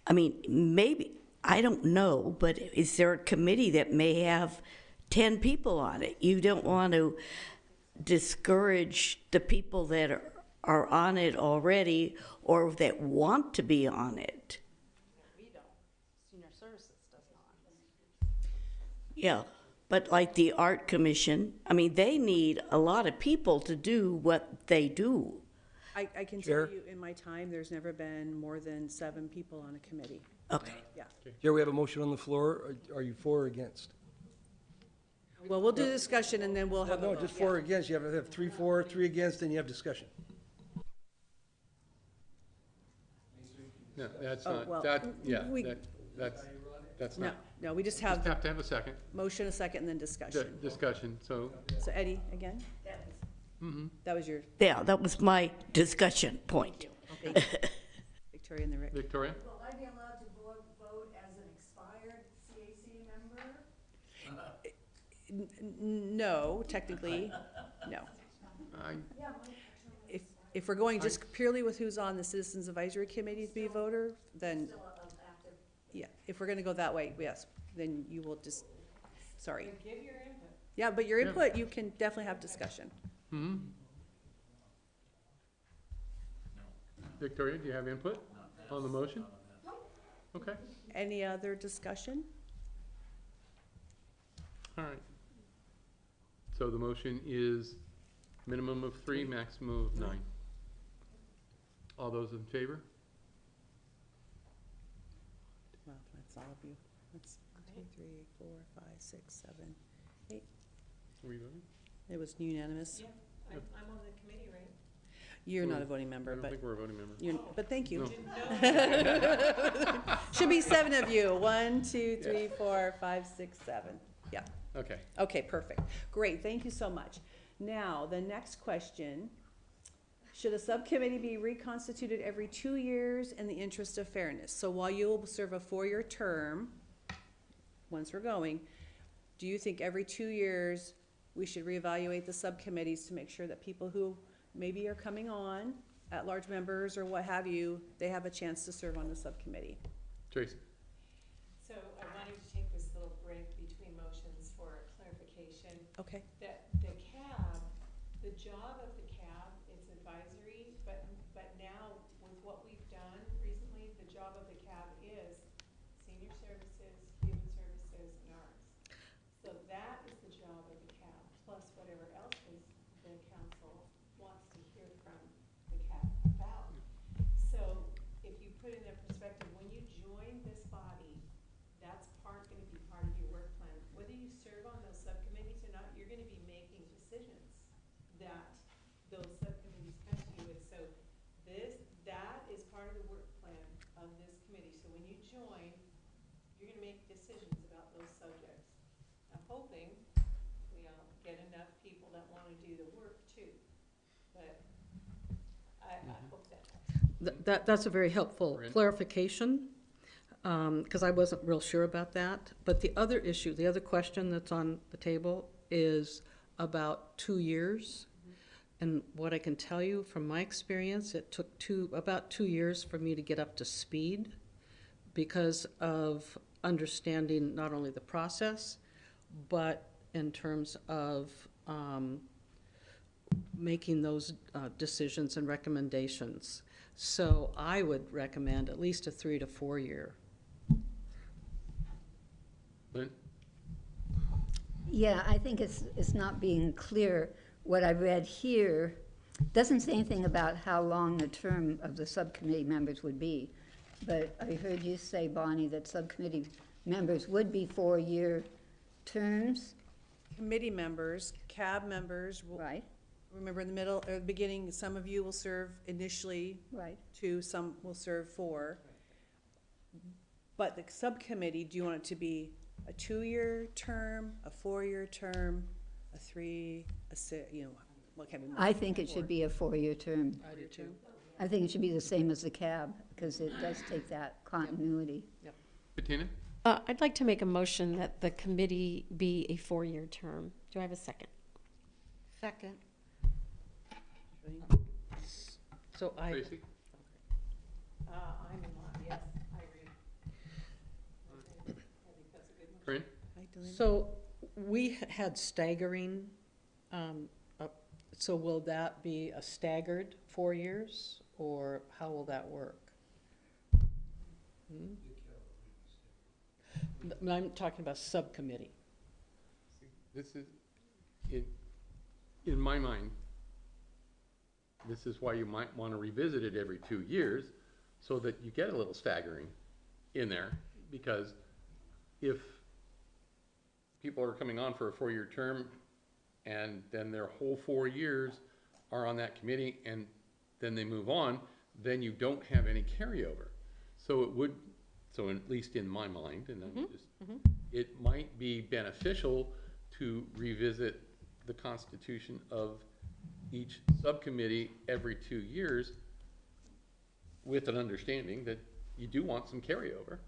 I mean, maybe, I don't know, but is there a committee that may have 10 people on it? You don't want to discourage the people that are on it already or that want to be on it. Yeah, but like the Art Commission, I mean, they need a lot of people to do what they do. I can Chair? tell you, in my time, there's never been more than 7 people on a committee. Okay. Yeah. Chair, we have a motion on the floor. Are you for or against? Well, we'll do the discussion and then we'll have a No, vote, just yeah. for or against. You have 3 for, 3 against, then you have discussion. No, that's Oh, not, well, that, yeah, we- that's No, not, No, we just Just have the have to have a second. motion, a second, and then discussion. Discussion, so, So Eddie, again? mhm. That was your, Yeah, that was my discussion point. thank you. Victoria and the Rick. Victoria? Will I be allowed to vote as an expired CAC member? No, technically, no. I, If we're going just purely with who's on the Citizens Advisory Committee to be a voter, then, yeah, if we're gonna go that way, yes, then you will just, sorry. Give your input. Yeah, but your Yeah. input, you can definitely have discussion. mhm. Victoria, do you have input on the motion? Okay, Any other discussion? all right. So the motion is minimum of 3, maximum of 9. All those in favor? Well, that's all of you. That's 2, 3, 4, 5, 6, 7, 8. Are we voting? It was unanimous. I'm on the committee, right? You're not a I voting member, don't but think we're a voting member. but thank you. No. Should be 7 of you. 1, 2, 3, 4, 5, 6, 7. Yeah. Okay. Okay, perfect. Great, thank you so much. Now, the next question. Should a subcommittee be reconstituted every 2 years in the interest of fairness? So while you'll serve a 4-year term, once we're going, do you think every 2 years we should reevaluate the subcommittees to make sure that people who maybe are coming on, at-large members or what have you, they have a chance to serve on the subcommittee? Tracy? So I wanted to take this little break between motions for clarification. Okay. That the CAB, the job of the CAB is advisory, but now with what we've done recently, the job of the CAB is senior services, human services, and arts. So that is the job of the CAB, plus whatever else is the council wants to hear from the CAB about. So if you put in that perspective, when you join this body, that's gonna be part of your work plan. Whether you serve on those subcommittees or not, you're gonna be making decisions that those subcommittees come to you with. So that is part of the work plan of this committee. So when you join, you're gonna make decisions about those subjects. I'm hoping we'll get enough people that wanna do the work too, but I hope that helps. That's a very helpful Corinne? clarification, because I wasn't real sure about that. But the other issue, the other question that's on the table is about 2 years. And what I can tell you from my experience, it took about 2 years for me to get up to speed because of understanding not only the process, but in terms of making those decisions and recommendations. So I would recommend at least a 3 to 4 year. Lynn? Yeah, I think it's not being clear. What I read here doesn't say anything about how long the term of the subcommittee members would be. But I heard you say, Bonnie, that subcommittee members would be 4-year terms. Committee members, CAB members, will, Right, remember in the middle, or the beginning, some of you will serve initially right. 2, some will serve 4. But the subcommittee, do you want it to be a 2-year term, a 4-year term, a 3, a 6, what can be? I think it should be a 4-year term. I do too. I think it should be the same as the CAB, because it does take that continuity. Bettina? I'd like to make a motion that the committee be a 4-year term. Do I have a second? Second. So Tracy? I'm in line, yes, I agree. I think that's a good one. Corinne? So we had staggering, so will that be a staggered 4 years, or how will that work? I'm talking about subcommittee. This is, in my mind, this is why you might want to revisit it every 2 years, so that you get a little staggering in there, because if people are coming on for a 4-year term, and then their whole 4 years are on that committee, and then they move on, then you don't have any carryover. So it would So at least in my mind, and I'm just, it might be beneficial to revisit the constitution of each subcommittee every 2 years with an understanding that you do want some carryover.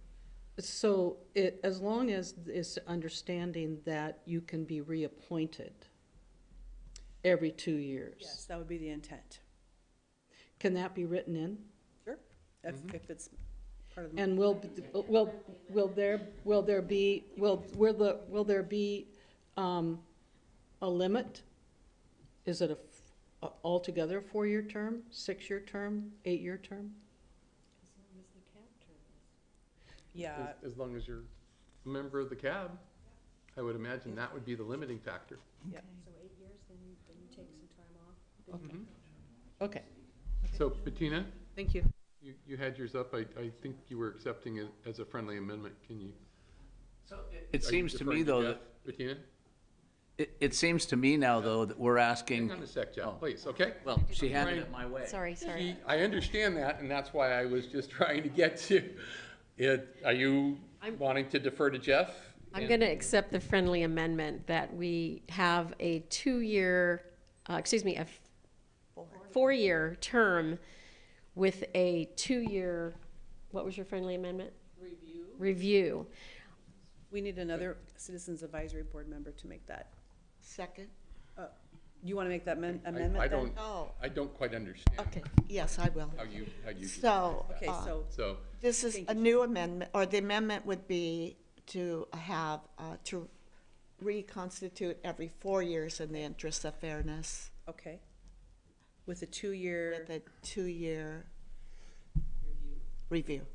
So as long as it's understanding that you can be reappointed every 2 years. Yes, that would be the intent. Can that be written in? Sure. If it's part of the. And will there be a limit? Is it altogether a 4-year term, 6-year term, 8-year term? Yeah, As long as you're a member of the CAB, I would imagine that would be the limiting factor. yeah. So 8 years, then you take some time off. Okay, So Bettina, thank you. you had yours up. I think you were accepting it as a friendly amendment. Can you? So it are you seems to me, deferring though, Jeff, that, Bettina? it seems to me now, though, that we're asking. Hang on a sec, Jeff, Oh. please, okay? Well, she handed Right. it my way. Sorry. I understand that, and that's why I was just trying to get to it. Are you wanting to defer to Jeff? I'm going to accept the friendly amendment that we have a 2-year, a 4-year term with a 2-year, what was your friendly amendment? Review. We need another Citizens Advisory Board member to make that. Second? You want to make that amendment I then? don't quite understand Okay, yes, I will. how you. So, Okay, So, this is a new amendment, or the amendment would be to have, to reconstitute every 4 years in the interest of fairness Okay. With a 2-year, with a 2-year review.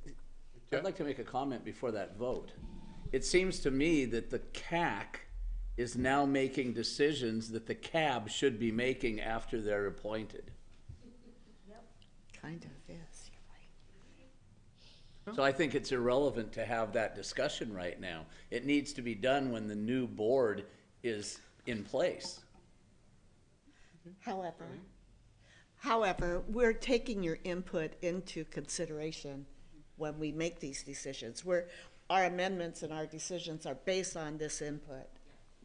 I'd like to make a comment before that vote. It seems to me that the CAC is now making decisions that the CAB should be making after they're appointed. Kind of is, you're right. So I think it's irrelevant to have that discussion right now. It needs to be done when the new board is in place. However, we're taking your input into consideration when we make these decisions. Our amendments and our decisions are based on this input.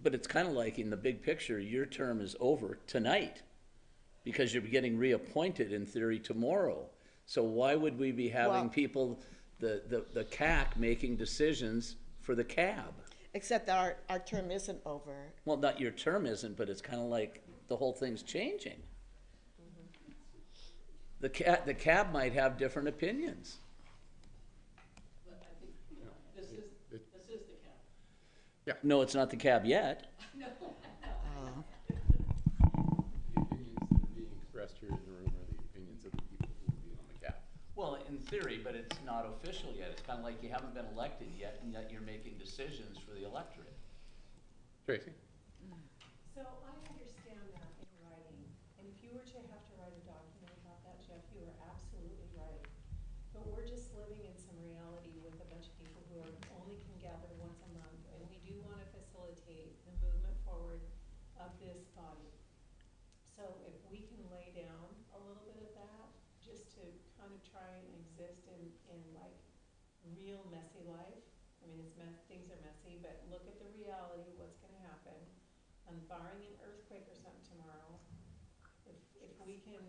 But it's kind of like in the big picture, your term is over tonight because you're getting reappointed in theory tomorrow. So why would we be having Well- people, the CAC making decisions for the CAB? Except that our term isn't over. Well, not your term isn't, but it's kind of like the whole thing's changing. The CAB might have different opinions. No, it's not the CAB yet. the opinions that are being expressed here in the room are the opinions of the people who will be on the CAB. Well, in theory, but it's not official yet. It's kind of like you haven't been elected yet, and yet you're making decisions for the electorate. Tracy? So I understand that in writing, and if you were to have to write a document about that, Jeff, you are absolutely right. But we're just living in some reality with a bunch of people who only can gather once a month, and we do want to facilitate the movement forward of this body. So if we can lay down a little bit of that, just to kind of try and exist in like real messy life. I mean, things are messy, but look at the reality of what's gonna happen. And barring an earthquake or something tomorrow, if we can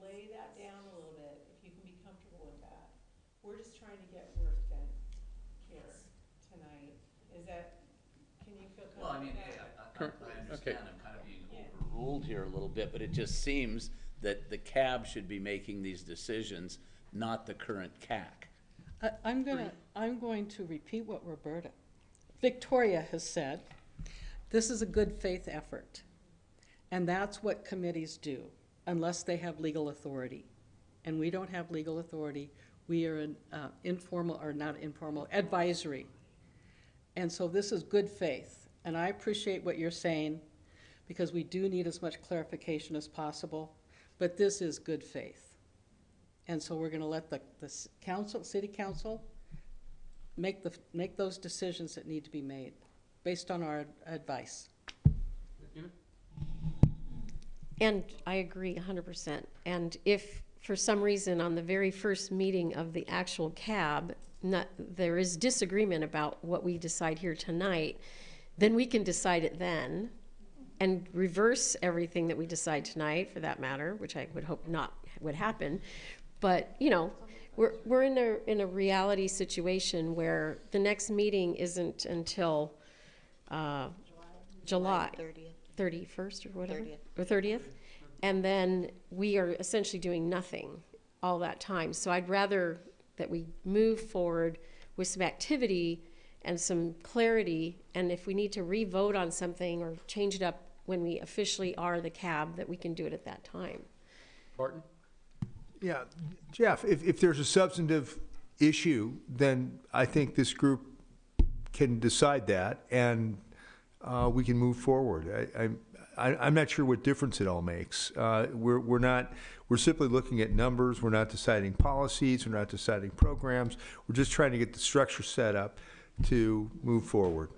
lay that down a little bit, if you can be comfortable with that. We're just trying to get work done here tonight. Is that, can you feel comfortable? Well, I mean, with that? I understand, I'm kind of being overruled here a little bit, but it just seems that the CAB should be making these decisions, not the current CAC. I'm going to repeat what Victoria has said. This is a good faith effort. And that's what committees do, unless they have legal authority. And we don't have legal authority. We are an informal, or not informal, advisory. And so this is good faith. And I appreciate what you're saying, because we do need as much clarification as possible. But this is good faith. And so we're gonna let the council, city council, make those decisions that need to be made, based on our advice. And I agree 100%. And if for some reason on the very first meeting of the actual CAB, there is disagreement about what we decide here tonight, then we can decide it then and reverse everything that we decide tonight, for that matter, which I would hope not would happen. But, you know, we're in a reality situation where the next meeting isn't until July 31st or whatever, 30th. or 30th. And then we are essentially doing nothing all that time. So I'd rather that we move forward with some activity and some clarity, and if we need to re-vote on something or change it up when we officially are the CAB, that we can do it at that time. Barton? Yeah, Jeff, if there's a substantive issue, then I think this group can decide that, and we can move forward. I'm not sure what difference it all makes. We're simply looking at numbers. We're not deciding policies. We're not deciding programs. We're just trying to get the structure set up to move forward.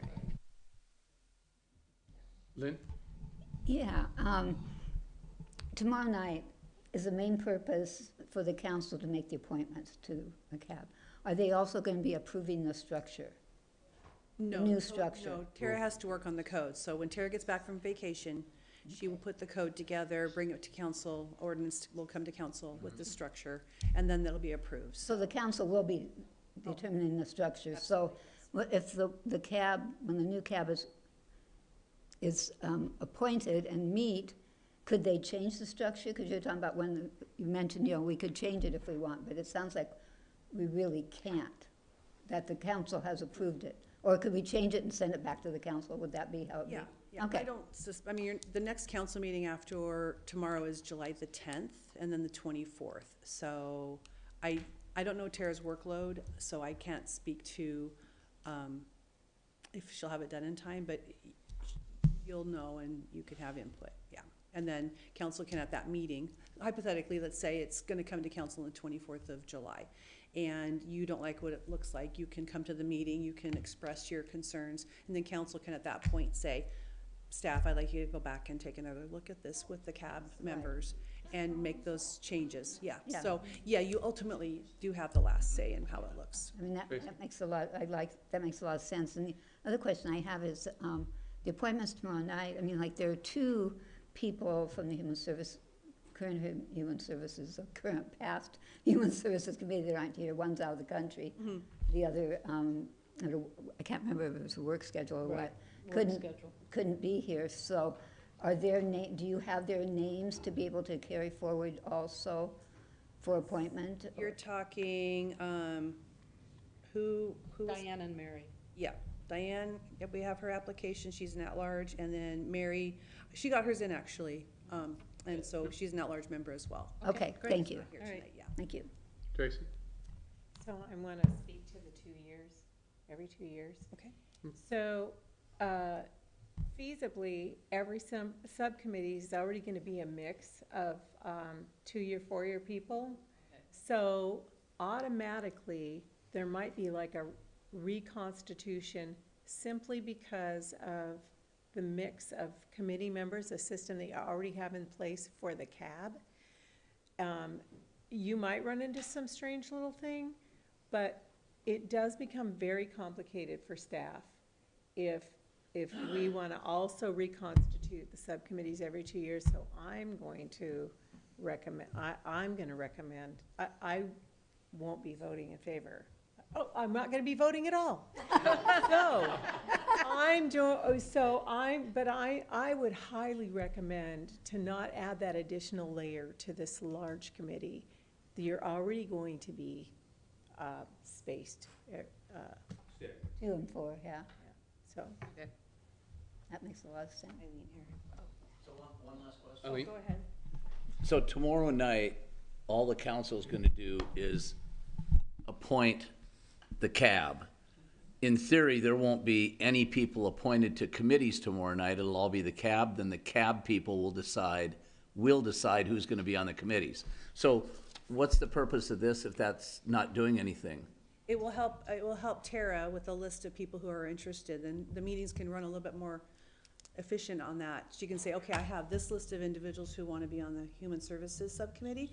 Lynn? Yeah, tomorrow night is the main purpose for the council to make the appointments to the CAB. Are they also going to be approving the structure? No. New structure? No, Tara has to work on the code. So when Tara gets back from vacation, she will put the code together, bring it to council, ordinance will come to council with the structure, and then that'll be approved. So the council will be determining the structure. So if the CAB, when the new CAB is appointed and meet, could they change the structure? Because you're talking about when you mentioned, you know, we could change it if we want, but it sounds like we really can't, that the council has approved it. Or could we change it and send it back to the council? Would that be how it would be? Yeah, Okay. I don't, I mean, the next council meeting after tomorrow is July the 10th and then the 24th. So I don't know Tara's workload, so I can't speak to if she'll have it done in time, but you'll know and you could have input, yeah. And then council can at that meeting, hypothetically, let's say it's gonna come to council on the 24th of July, and you don't like what it looks like, you can come to the meeting, you can express your concerns, and then council can at that point say, staff, I'd like you to go back and take another look at this with the CAB members and make those changes, yeah. Yeah. So, yeah, you ultimately do have the last say in how it looks. I mean, that makes a lot, that makes a lot of sense. And the other question I have is, the appointments tomorrow night, I mean, like, there are two people from the current Human Services, current past Human Services Committee that aren't here. One's out of the country. Mhm. The other, I can't remember if it was a work schedule or Right. what, Work schedule. couldn't be here. So are their do you have their names to be able to carry forward also for appointment? You're talking, who? Diane and Mary. Yeah, Diane, yep, we have her application, she's an at-large, and then Mary, she got hers in actually, and so she's an at-large member as well. Okay, Great. thank you. Here All right. tonight, yeah. Thank you. Tracy? So I want to speak to the 2 years, every 2 years. Okay. So feasibly, every subcommittee is already going to be a mix of 2-year, 4-year people. So automatically, there might be like a reconstitution simply because of the mix of committee members, a system that you already have in place for the CAB. You might run into some strange little thing, but it does become very complicated for staff if we want to also reconstitute the subcommittees every 2 years. So I'm going to recommend, I won't be voting in favor. Oh, I'm not going to be voting at all. But I would highly recommend to not add that additional layer to this large committee. You're already going to be spaced. 2 and 4, yeah. So. That makes a lot of sense. So one last question. Eileen? Go ahead. So tomorrow night, all the council's gonna do is appoint the CAB. In theory, there won't be any people appointed to committees tomorrow night. It'll all be the CAB, then the CAB people will decide who's gonna be on the committees. So what's the purpose of this if that's not doing anything? It will help Tara with a list of people who are interested, and the meetings can run a little bit more efficient on that. She can say, okay, I have this list of individuals who want to be on the Human Services Subcommittee.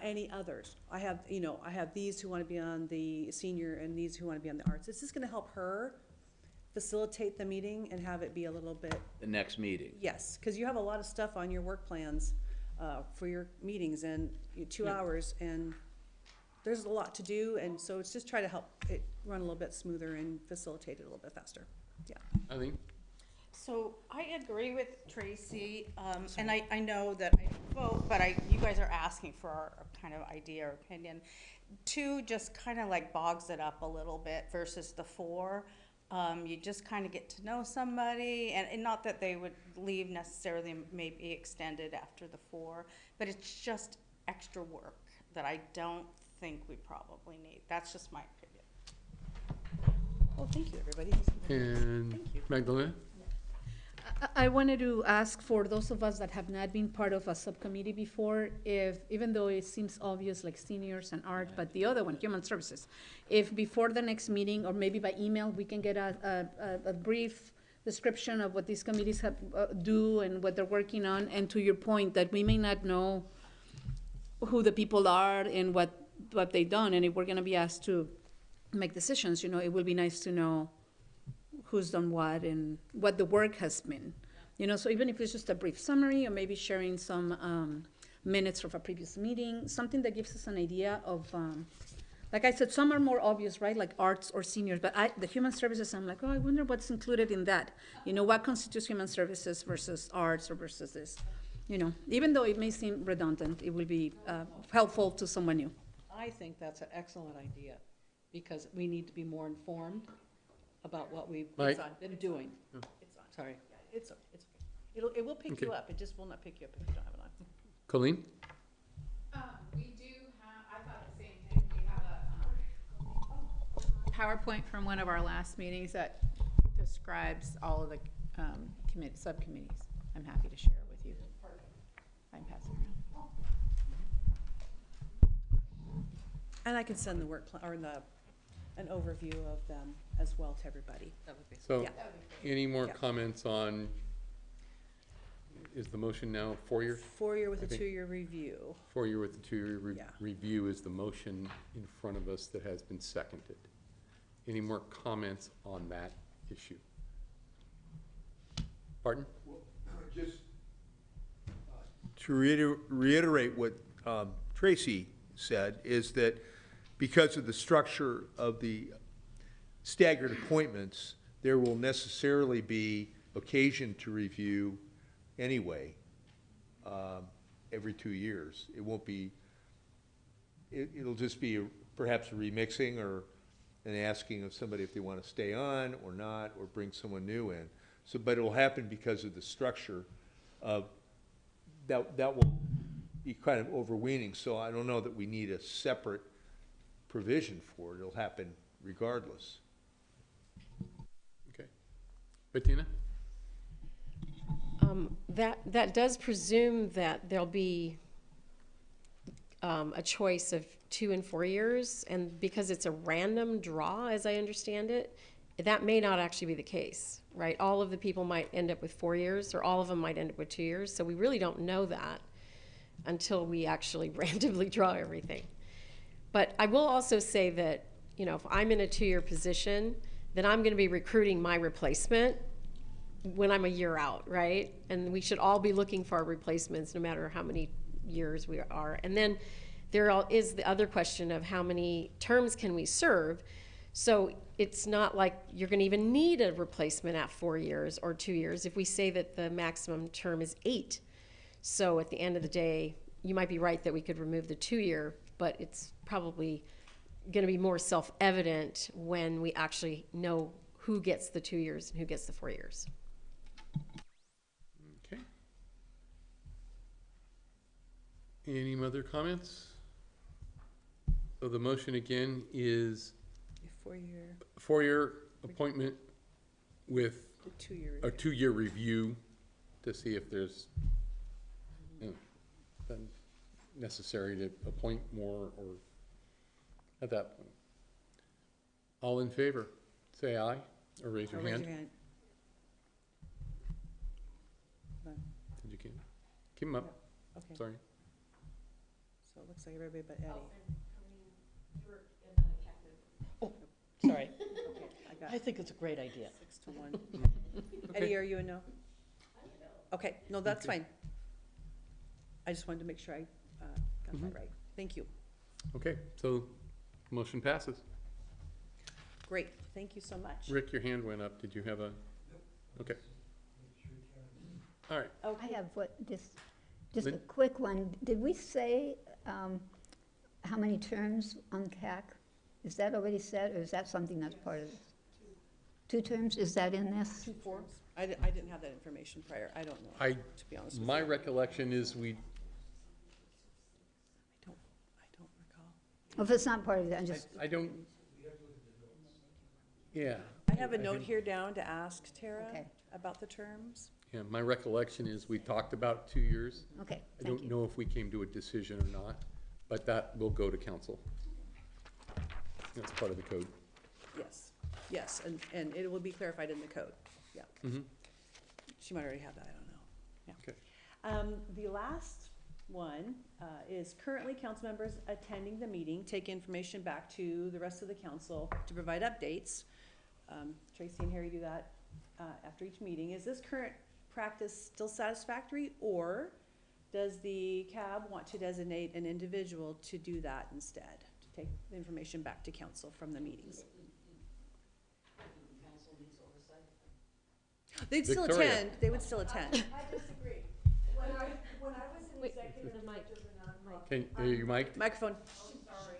any others. I have, you know, I have these who wanna be on the senior and these who wanna be on the arts. This is gonna help her facilitate the meeting and have it be a little bit, The next meeting. yes, cause you have a lot of stuff on your work plans, for your meetings and 2 hours, and there's a lot to do, and so it's just try to help it run a little bit smoother and facilitate it a little bit faster, yeah. Eileen? So I agree with Tracy, and I know that I don't vote, but you guys are asking for our kind of idea or opinion. 2 just kind of like bogs it up a little bit versus the 4. You just kind of get to know somebody, and not that they would leave necessarily, maybe extended after the 4, but it's just extra work that I don't think we probably need. That's just my opinion. Well, thank you, everybody. And Magdalena? I wanted to ask for those of us that have not been part of a subcommittee before, if, even though it seems obvious, like seniors and art, but the other one, human services, if before the next meeting, or maybe by email, we can get a brief description of what these committees have, do and what they're working on, and to your point, that we may not know who the people are and what they've done, and if we're gonna be asked to make decisions, you know, it would be nice to know who's done what and what the work has been. You know, so even if it's just a brief summary, or maybe sharing some minutes of a previous meeting, something that gives us an idea of, like I said, some are more obvious, right, like arts or seniors, but the human services, I'm like, oh, I wonder what's included in that. You know, what constitutes human services versus arts or versus this? You know, even though it may seem redundant, it will be helpful to someone new. I think that's an excellent idea, because we need to be more informed about what we've Right. been doing. It's on. Sorry. It's okay. It will pick Okay. you up. It just will not pick you up if you don't have it on. Colleen? We do have, I thought the same thing, we have a PowerPoint from one of our last meetings that describes all of the subcommittees. I'm happy to share it with you. I'm passing around. And I can send the work plan, or an overview of them as well to everybody. So, Yeah. any more Yeah. comments on, is the motion now 4-year? 4-year with I a think 2-year review. 4-year with the 2-year Yeah. review is the motion in front of us that has been seconded. Any more comments on that issue? Pardon? Just to reiterate what Tracy said, is that because of the structure of the staggered appointments, there will necessarily be occasion to review anyway, every 2 years. It won't be, it'll just be perhaps a remixing or an asking of somebody if they want to stay on or not, or bring someone new in. So, but it'll happen because of the structure of, that will be kind of overweening, so I don't know that we need a separate provision for it. It'll happen regardless. Okay. Bettina? That does presume that there'll be a choice of 2 and 4 years, and because it's a random draw, as I understand it, that may not actually be the case, right? All of the people might end up with 4 years, or all of them might end up with 2 years, so we really don't know that until we actually randomly draw everything. But I will also say that, you know, if I'm in a 2-year position, then I'm gonna be recruiting my replacement when I'm a year out, right? And we should all be looking for our replacements, no matter how many years we are. And then there is the other question of how many terms can we serve? So it's not like you're gonna even need a replacement at 4 years or 2 years if we say that the maximum term is 8. So at the end of the day, you might be right that we could remove the 2-year, but it's probably gonna be more self-evident when we actually know who gets the 2 years and who gets the 4 years. Okay. Any other comments? So the motion again is 4-year, 4-year appointment with the 2-year a 2-year review to see if there's, you know, then necessary to appoint more, or at that point. All in favor, say aye, or raise your Raise hand. your hand. Did you keep them up? Okay. Sorry. So it looks like everybody but Eddie. Sorry. Okay, I got I think it's a great idea. 6 to 1. Eddie, are you a no? Okay, no, that's fine. I just wanted to make sure I got that right. Thank you. Okay, so motion passes. Great, thank you so much. Rick, your hand went up. Did you have a? Okay. All right. I have just a Lynn? quick one. Did we say how many terms on CAC? Is that already said, or is that something that's part of this? 2 terms, is that in this? 2 forms? I didn't have that information prior. I don't know, to be honest with you. My recollection is I don't recall. If it's not part of that, I'm just, I don't, yeah. I have a note here down to ask Tara Okay. about the terms. Yeah, my recollection is we talked about 2 years. okay, I thank don't you. know if we came to a decision or not, but that will go to council. That's part of the code. Yes, and it will be clarified in the code, yeah. Mhm. She might already have that, I don't know. Yeah. Okay. The last one is currently council members attending the meeting take information back to the rest of the council to provide updates. Tracy and Harry do that after each meeting. Is this current practice still satisfactory, or does the CAB want to designate an individual to do that instead, to take the information back to council from the meetings? They'd still Victoria. attend, they would still attend. I disagree. When I was an executive director Can, your mic? Microphone. Sorry.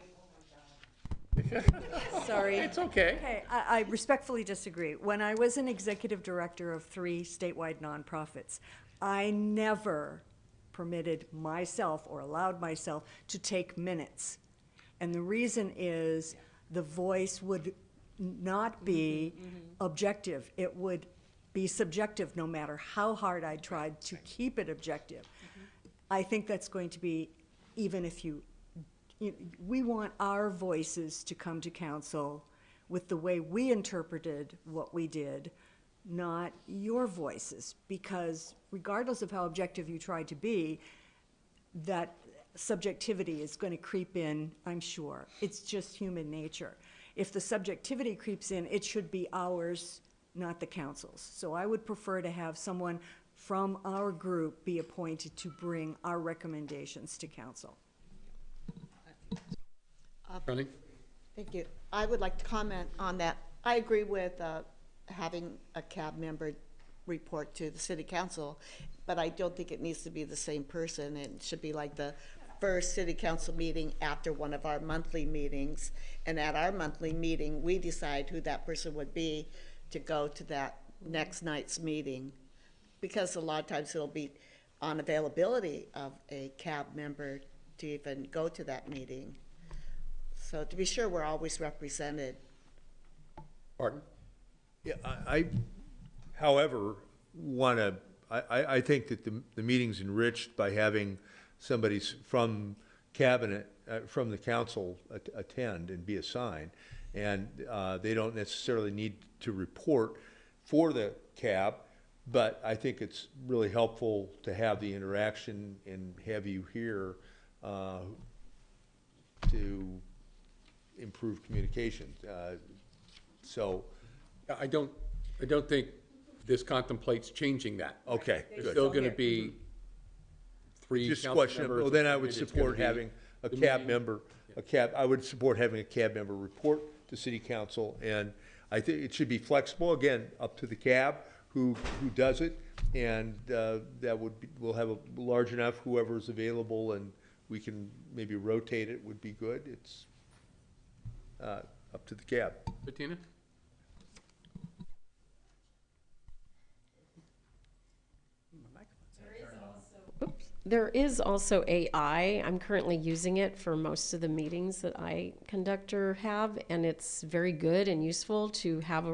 Sorry. It's okay. Okay, I respectfully disagree. When I was an executive director of 3 statewide nonprofits, I never permitted myself or allowed myself to take minutes. And the reason is the voice would not be objective. It would be subjective no matter how hard I tried to keep it objective. I think that's going to be, even if we want our voices to come to council with the way we interpreted what we did, not your voices, because regardless of how objective you try to be, that subjectivity is going to creep in, I'm sure. It's just human nature. If the subjectivity creeps in, it should be ours, not the council's. So I would prefer to have someone from our group be appointed to bring our recommendations to council. Running? Thank you. I would like to comment on that. I agree with having a CAB member report to the city council, but I don't think it needs to be the same person. It should be like the first city council meeting after one of our monthly meetings. And at our monthly meeting, we decide who that person would be to go to that next night's meeting. Because a lot of times it'll be on availability of a CAB member to even go to that meeting. So to be sure, we're always represented. Pardon? Yeah, however, I think that the meeting's enriched by having somebody from cabinet, from the council attend and be assigned. And they don't necessarily need to report for the CAB, but I think it's really helpful to have the interaction and have you here to improve communication. So I don't think this contemplates changing that. Okay, It's good. still gonna be 3 Just council question, members. well, then I would It's gonna support be having a the CAB meeting. member, I would support having a CAB member report to city council, and I think it should be flexible, again, up to the CAB who does it, and that would be, we'll have a large enough, whoever's available, and we can maybe rotate it would be good. It's up to the CAB. Bettina? There is also AI. I'm currently using it for most of the meetings that I conduct or have, and it's very good and useful to have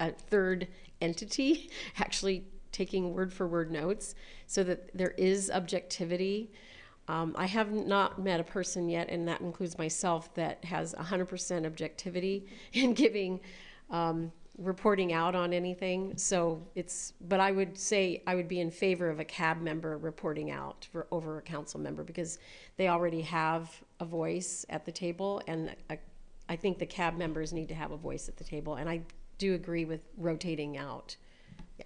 a third entity actually taking word for word notes so that there is objectivity. I have not met a person yet, and that includes myself, that has 100% objectivity in giving reporting out on anything, so but I would say I would be in favor of a CAB member reporting out over a council member, because they already have a voice at the table, and I think the CAB members need to have a voice at the table, and I do agree with rotating out. Yeah.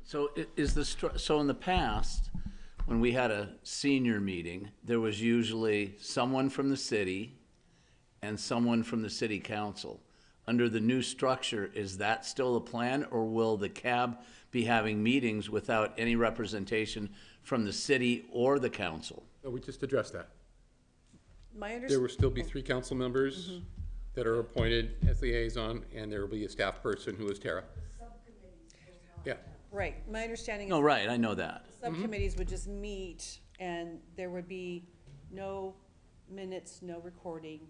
So so in the past, when we had a senior meeting, there was usually someone from the city and someone from the city council. Under the new structure, is that still the plan, or will the CAB be having meetings without any representation from the city or the council? So we just addressed that. My There will still be 3 council members that are appointed as liaison, and there will be a staff person who is Tara. Yeah. Right, my understanding is. No, right, I know that. Subcommittees would just meet, and there would be no minutes, no recording,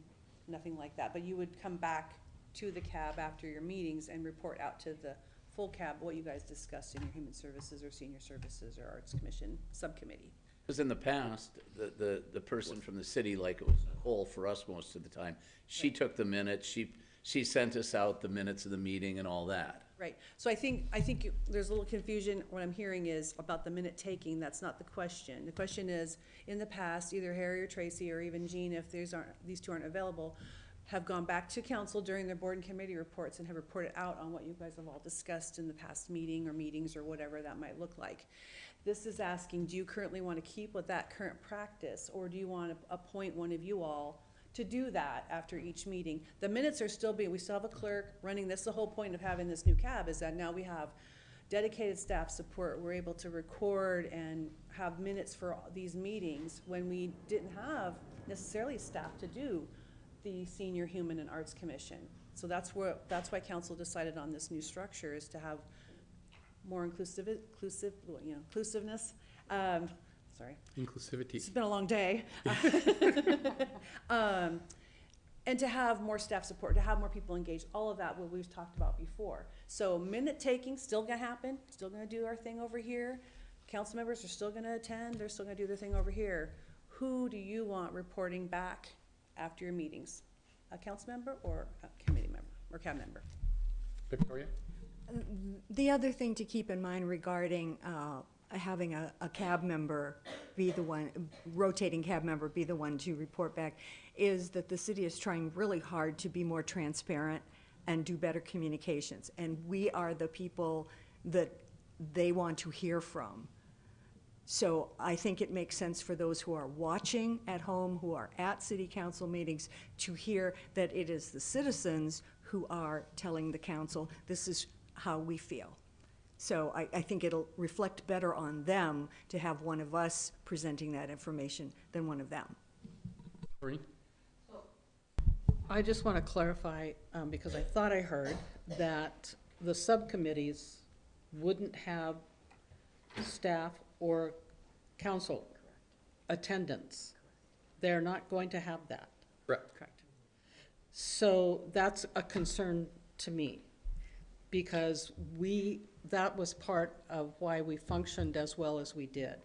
nothing like that. But you would come back to the CAB after your meetings and report out to the full CAB what you guys discussed in your Human Services or Senior Services or Arts Commission subcommittee. Because in the past, the person from the city, like it was Nicole for us most of the time, she took the minutes, she sent us out the minutes of the meeting and all that. Right, so I think there's a little confusion. What I'm hearing is about the minute taking. That's not the question. The question is, in the past, either Harry or Tracy or even Jean, if these 2 aren't available, have gone back to council during their board and committee reports and have reported out on what you guys have all discussed in the past meeting or meetings or whatever that might look like. This is asking, do you currently want to keep with that current practice, or do you want to appoint one of you all to do that after each meeting? The minutes are still we still have a clerk running this. The whole point of having this new CAB is that now we have dedicated staff support. We're able to record and have minutes for these meetings when we didn't have necessarily staff to do the Senior Human and Arts Commission. So that's why council decided on this new structure, is to have more inclusiveness. Sorry. Inclusivity. It's been a long day. And to have more staff support, to have more people engaged, all of that, what we've talked about before. So minute taking, still gonna happen, still gonna do our thing over here. Council members are still gonna attend, they're still gonna do their thing over here. Who do you want reporting back after your meetings? A council member or a committee member or CAB member? Victoria? The other thing to keep in mind regarding having a CAB member be the one, rotating CAB member be the one to report back, is that the city is trying really hard to be more transparent and do better communications. And we are the people that they want to hear from. So I think it makes sense for those who are watching at home, who are at city council meetings, to hear that it is the citizens who are telling the council, this is how we feel. So I think it'll reflect better on them to have one of us presenting that information than one of them. Maureen? I just want to clarify, because I thought I heard that the subcommittees wouldn't have staff or council attendance. They're not going to have that. Correct. So that's a concern to me, because that was part of why we functioned as well as we did,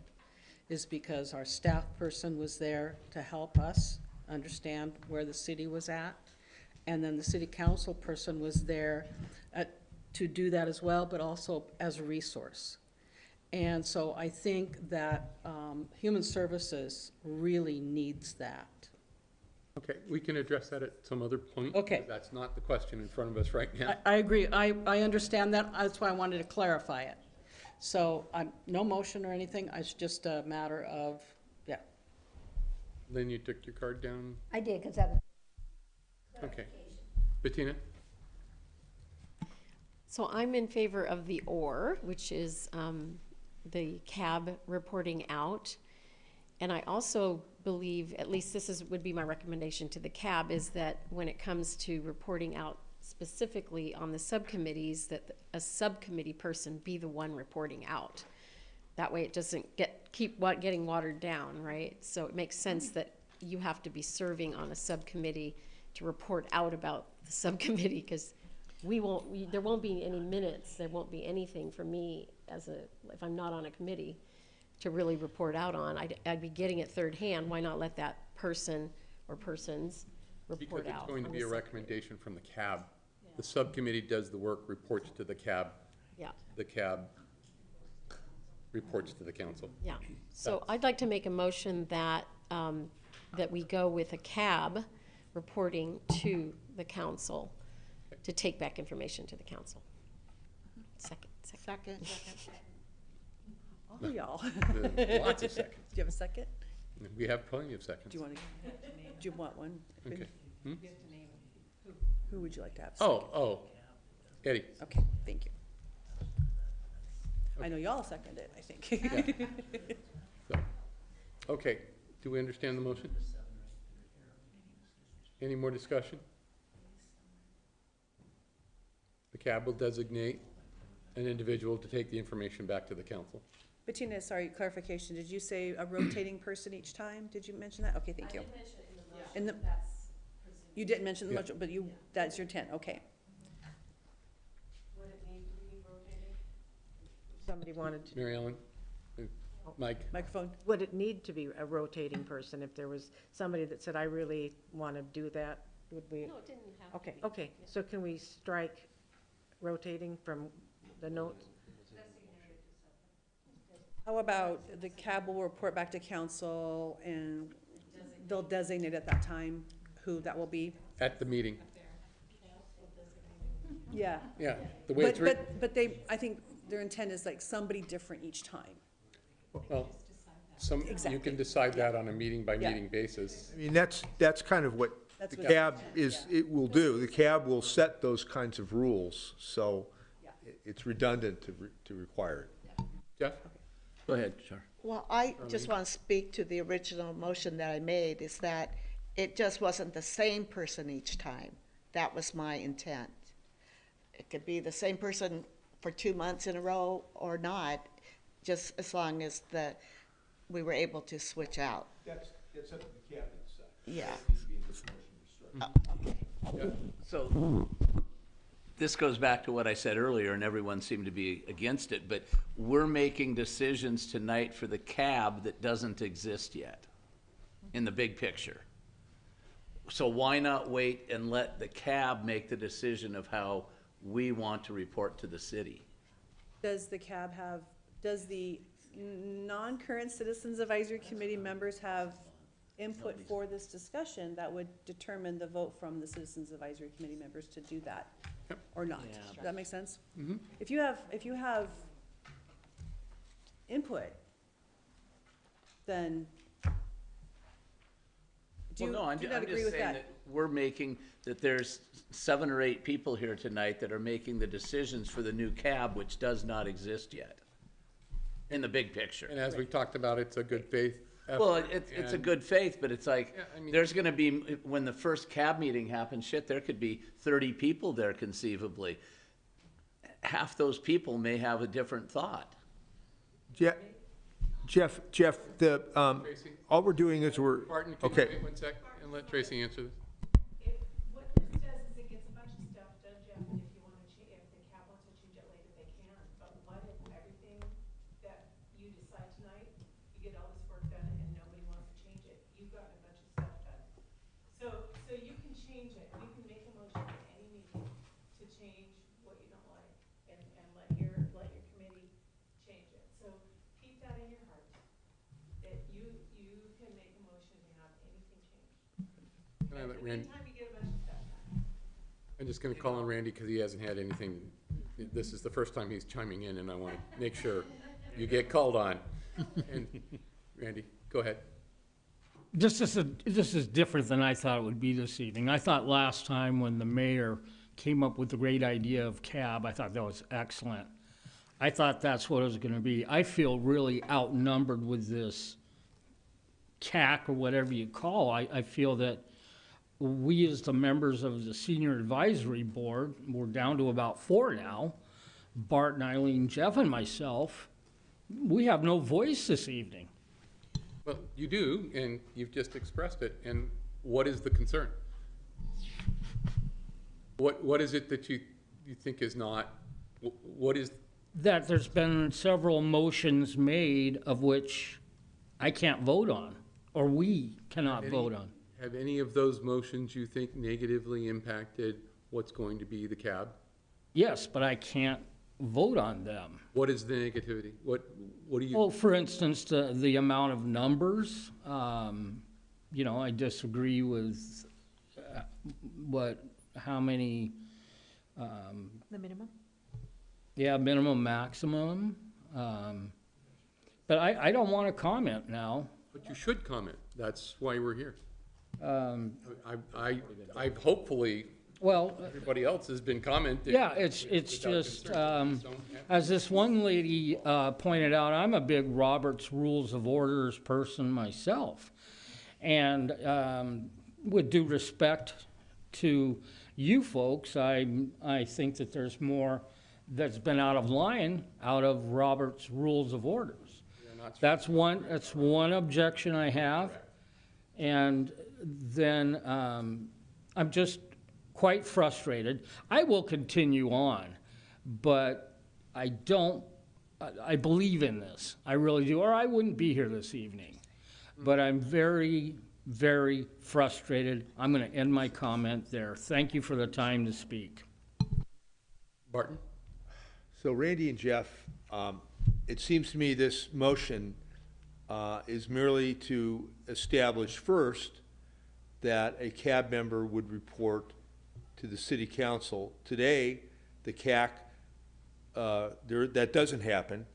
is because our staff person was there to help us understand where the city was at, and then the city council person was there to do that as well, but also as a resource. And so I think that Human Services really needs that. Okay, we can address that at some other point. Okay. That's not the question in front of us right now. I agree. I understand that. That's why I wanted to clarify it. So no motion or anything. It's just a matter of, yeah. Then you took your card down. I did, because that was. Okay. Bettina? So I'm in favor of the or, which is the CAB reporting out. And I also believe, at least this would be my recommendation to the CAB, is that when it comes to reporting out specifically on the subcommittees, that a subcommittee person be the one reporting out. That way it doesn't keep getting watered down, right? So it makes sense that you have to be serving on a subcommittee to report out about the subcommittee, because there won't be any minutes, there won't be anything for me if I'm not on a committee to really report out on. I'd be getting it third hand. Why not let that person or persons Because report it's out. going to on be the a subcommittee. recommendation from the CAB. The subcommittee does the work, reports to the CAB. Yeah. The CAB reports to the council. Yeah, so I'd like to make a motion that, that we go with a CAB reporting to the council to take back information to the council. Second. Second. All y'all. Lots of seconds. Do you have a second? We have plenty of seconds. Do you want to, do you want one? Okay. Hmm? Who would you like to have? Oh, Eddie. Okay, thank you. I know y'all seconded it, I think. So, okay, do we understand the motion? Any more discussion? The CAB will designate an individual to take the information back to the council. Bettina, sorry, clarification, did you say a rotating person each time? Did you mention that? Okay, thank you. In the, you didn't mention the Yeah. motion, but you, that's your 10, okay. Would it need to be rotated? Somebody wanted to. Mary Ellen? Mike? Microphone. Would it need to be a rotating person if there was somebody that said, I really want to do that? Would we? No, it didn't have to Okay, be. okay, so can we strike rotating from the notes? How about the CAB will report back to council and they'll designate at that time who that will be? At the meeting. Yeah. Yeah, the way it's written. But they, I think their intent is like somebody different each time. Well, you Exactly. can decide that on a meeting by Yeah. meeting basis. I mean, that's kind of what That's the what- CAB it will do. The CAB will set those kinds of rules, so Yeah. it's redundant to require it. Jeff? Go ahead, Char. Well, I just want to speak to the original motion that I made, is that it just wasn't the same person each time. That was my intent. It could be the same person for 2 months in a row or not, just as long as we were able to switch out. That's up to the CAB to decide. Yeah. So, this goes back to what I said earlier, and everyone seemed to be against it, but we're making decisions tonight for the CAB that doesn't exist yet in the big picture. So why not wait and let the CAB make the decision of how we want to report to the city? Does the CAB have, does the non-current Citizens Advisory Committee members have input for this discussion that would determine the vote from the Citizens Advisory Committee members to do that? Or not? Yeah. Does that make sense? Mhm. If you have input, then do Well, you, no, I'm do you ju- not I'm agree just with saying that? that we're making, that there's 7 or 8 people here tonight that are making the decisions for the new CAB, which does not exist yet in the big picture. And as we talked about, it's a good faith effort. Well, it's a and- good faith, but it's like, Yeah, I mean- there's gonna be, when the first CAB meeting happens, shit, there could be 30 people there conceivably. Half those people may have a different thought. Jeff, Tracy? all we're doing is Martin, can you okay. wait 1 sec and let Tracy answer this? What this does is it gets a bunch of stuff done, Jeff, and if you wanna if the CAB wants to change it later, they can. But what if everything that you decide tonight, you get all this work done and nobody wants to change it? You've gotten a bunch of stuff done. So you can change it. You can make a motion at any meeting to change what you don't like and let your committee change it. So keep that in your heart, that you can make a motion to have anything changed. Can I let Randy? Anytime you get a bunch of stuff done. I'm just gonna call on Randy because he hasn't had anything. This is the first time he's chiming in, and I want to make sure you get called on. And Randy, go ahead. This is different than I thought it would be this evening. I thought last time when the mayor came up with the great idea of CAB, I thought that was excellent. I thought that's what it was gonna be. I feel really outnumbered with this CAC or whatever you call. I feel that we as the members of the senior advisory board, we're down to about 4 now, Bart and Eileen, Jeff and myself, we have no voice this evening. Well, you do, and you've just expressed it. And what is the concern? What is it that you think is not, what is, That there's been several motions made of which I can't vote on, or we cannot vote on. Have any of those motions you think negatively impacted what's going to be the cab? Yes, but I can't vote on them. What is the negativity? What do you? Well, for instance, the amount of numbers, you know, I disagree with how many, The minimum? yeah, minimum, maximum. But I don't want to comment now. But you should comment. That's why we're here. I've hopefully, Well, everybody else has been commenting. yeah, it's without just, concern. So, yeah. as this one lady pointed out, I'm a big Robert's Rules of Orders person myself. And with due respect to you folks, I think that there's more that's been out of line out of Robert's Rules of Orders. That's one objection I have. And then I'm just quite frustrated. I will continue on, but I believe in this. I really do, or I wouldn't be here this evening. But I'm very, very frustrated. I'm going to end my comment there. Thank you for the time to speak. Barton? So Randy and Jeff, it seems to me this motion is merely to establish first that a CAB member would report to the city council. Today, the CAC, that doesn't happen.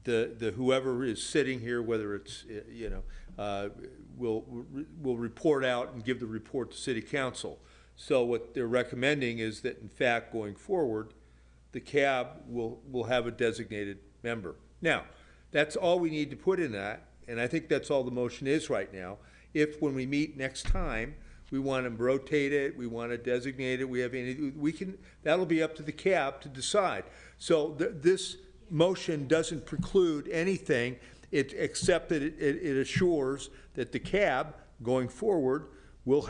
The whoever is sitting here, whether it's, you know, will report out and give the report to city council. So what they're recommending is that, in fact, going forward, the CAB will have a designated member. Now, that's all we need to put in that, and I think that's all the motion is right now. If, when we meet next time, we want to rotate it, we want to designate it, that'll be up to the CAB to decide. So this motion doesn't preclude anything, except that it assures that the CAB, going forward, will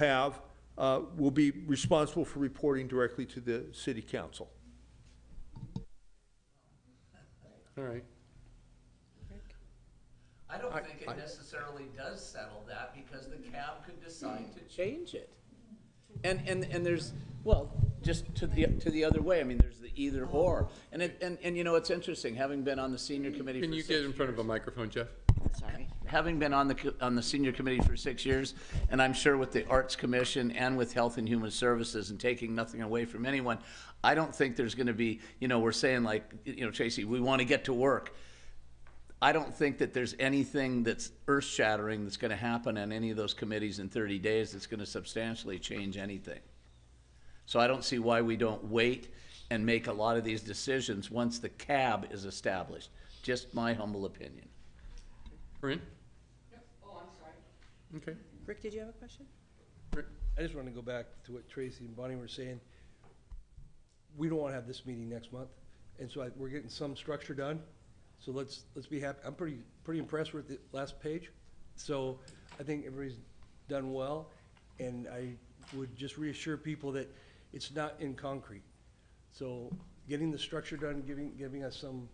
be responsible for reporting directly to the city council. All right. I don't think it necessarily does settle that, because the cab could decide to change it. And there's, well, just to the other way, I mean, there's the either or. And you know, it's interesting, having been on the senior committee for 6 years. Can you get in front of a microphone, Jeff? Sorry. Having been on the senior committee for 6 years, and I'm sure with the Arts Commission and with Health and Human Services, and taking nothing away from anyone, I don't think there's gonna be, you know, we're saying like, you know, Tracy, we wanna get to work. I don't think that there's anything that's earth-shattering that's gonna happen on any of those committees in 30 days that's gonna substantially change anything. So I don't see why we don't wait and make a lot of these decisions once the CAB is established. Just my humble opinion. Corinne? Oh, I'm sorry. Okay. Rick, did you have a question? I just want to go back to what Tracy and Bonnie were saying. We don't want to have this meeting next month, and so we're getting some structure done. So let's be happy. I'm pretty impressed with the last page. So I think everybody's done well, and I would just reassure people that it's not in concrete. So getting the structure done, giving us some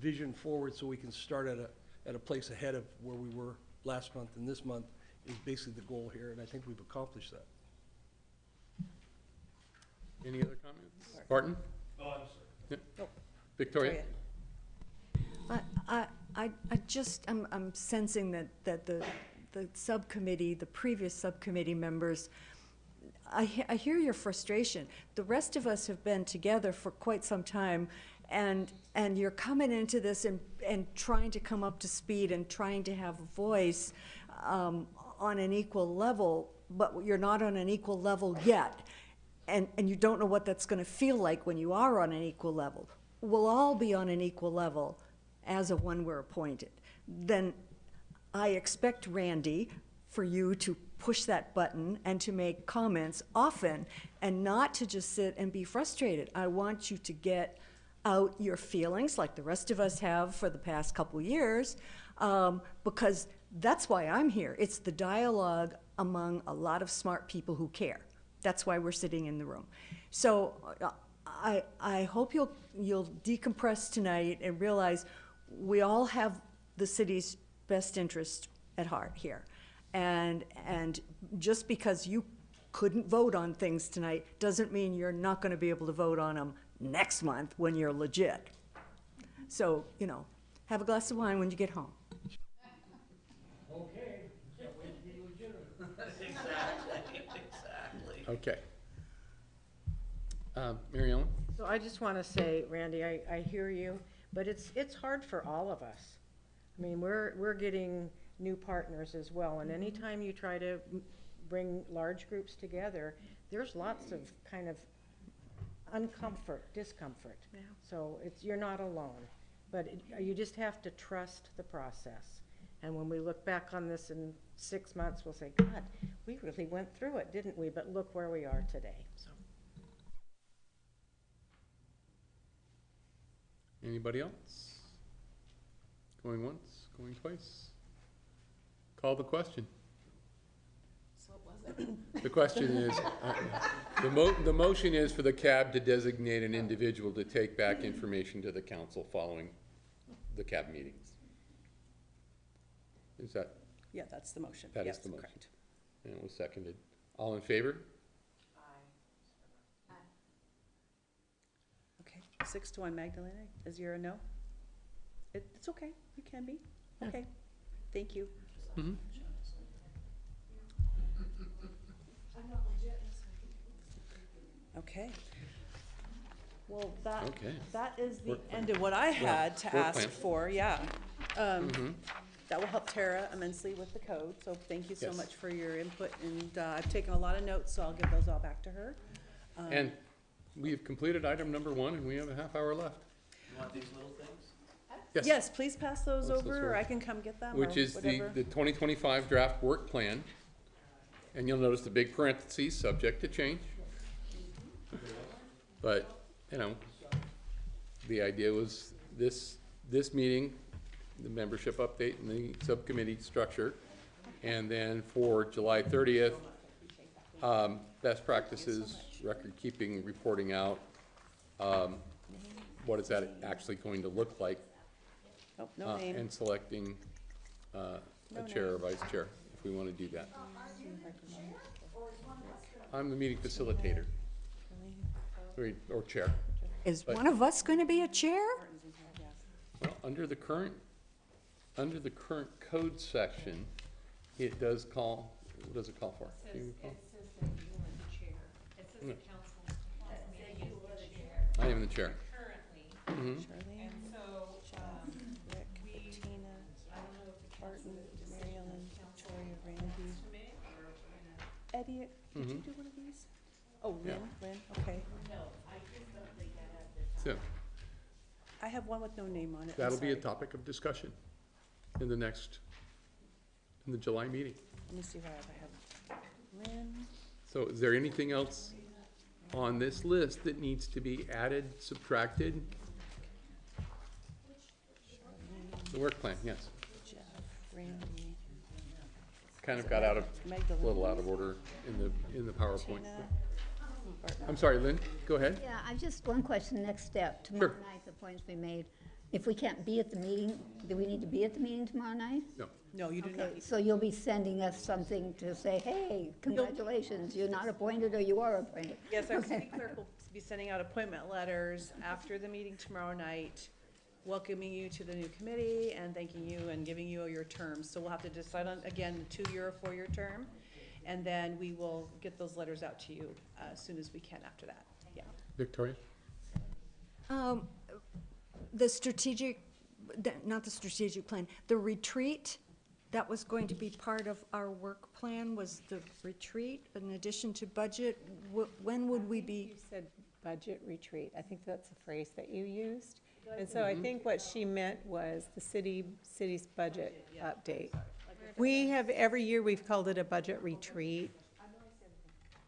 vision forward, so we can start at a place ahead of where we were last month and this month, is basically the goal here, and I think we've accomplished that. Any other comments? Barton? Oh, I'm sorry. Yep. Victoria? I'm sensing that the subcommittee, the previous subcommittee members, I hear your frustration. The rest of us have been together for quite some time, and you're coming into this and trying to come up to speed and trying to have a voice on an equal level, but you're not on an equal level yet. And you don't know what that's going to feel like when you are on an equal level. We'll all be on an equal level as of when we're appointed. Then I expect, Randy, for you to push that button and to make comments often, and not to just sit and be frustrated. I want you to get out your feelings like the rest of us have for the past couple years, because that's why I'm here. It's the dialogue among a lot of smart people who care. That's why we're sitting in the room. So I hope you'll decompress tonight and realize we all have the city's best interest at heart here. And just because you couldn't vote on things tonight doesn't mean you're not gonna be able to vote on them next month when you're legit. So, you know, have a glass of wine when you get home. Okay, can't wait to be legitimate. Exactly. Okay. Mary Ellen? So I just want to say, Randy, I hear you, but it's hard for all of us. I mean, we're getting new partners as well, and anytime you try to bring large groups together, there's lots of kind of discomfort. Yeah. So you're not alone, but you just have to trust the process. And when we look back on this in 6 months, we'll say, God, we really went through it, didn't we? But look where we are today, so. Anybody else? Going once, going twice? Call the question. So it wasn't. The question is, the motion is for the CAB to designate an individual to take back information to the council following the CAB meetings. Is that, Yeah, that's the motion. that is Yes, the motion? correct. And it was seconded. All in favor? Okay, 6-1, Magdalena, is your a no? It's okay, you can be. Okay, thank you. Mhm. Okay. Well, that, Okay. that is the Work plan. end of what I had to work ask plan. for, yeah. Mhm. That will help Tara immensely with the code, so thank you so Yes. much for your input, and I've taken a lot of notes, so I'll give those all back to her. And we've completed item number 1, and we have a half hour left. You want these little things? Yes, please pass those Pass those over, or over. I can come get them, or Which is whatever. the 2025 draft work plan. And you'll notice the big parentheses, subject to change. But, you know, the idea was this meeting, the membership update and the subcommittee structure. And then for July 30th, best practices, record keeping, reporting out. What is that actually going to look like? Oh, no name. And selecting a chair or vice chair, if we want to do that. I'm the meeting facilitator. Or chair. Is But- one of us gonna be a chair? Well, under the current code section, it does call, what does it call for? Do you recall? No. I am the chair. Mhm. Charlene, And so, Rick, Bettina, Barton, Mary Ellen, Victoria, Randy. Eddie, did you Mhm. do one of these? Oh, Yeah. Lynn, okay. So, I have one with no name on it. I'm that'll be a sorry. topic of discussion in the July meeting. Let me see what I have. Lynn, So is there anything else on this list that needs to be added, subtracted? The work plan, yes. Jeff, Randy, Kind of got a little out of order in the PowerPoint. Tina, I'm sorry, Lynn, go ahead. Yeah, I just, one question, next step. Tomorrow Sure. night, the point's been made. If we can't be at the meeting, do we need to be at the meeting tomorrow night? No. No, you do not. Okay, so you'll be sending us something to say, hey, congratulations, you're not appointed or you are appointed? Yes, our Okay. city clerk will be sending out appointment letters after the meeting tomorrow night, welcoming you to the new committee and thanking you and giving you your terms. So we'll have to decide on, again, the 2-year or 4-year term. And then we will get those letters out to you as soon as we can after that. Yeah. Victoria? The strategic, not the strategic plan, the retreat, that was going to be part of our work plan, was the retreat in addition to budget. When would we be? You said budget retreat. I think that's the phrase that you used. And so I think what she meant was the city's budget update. We have, every year, we've called it a budget retreat.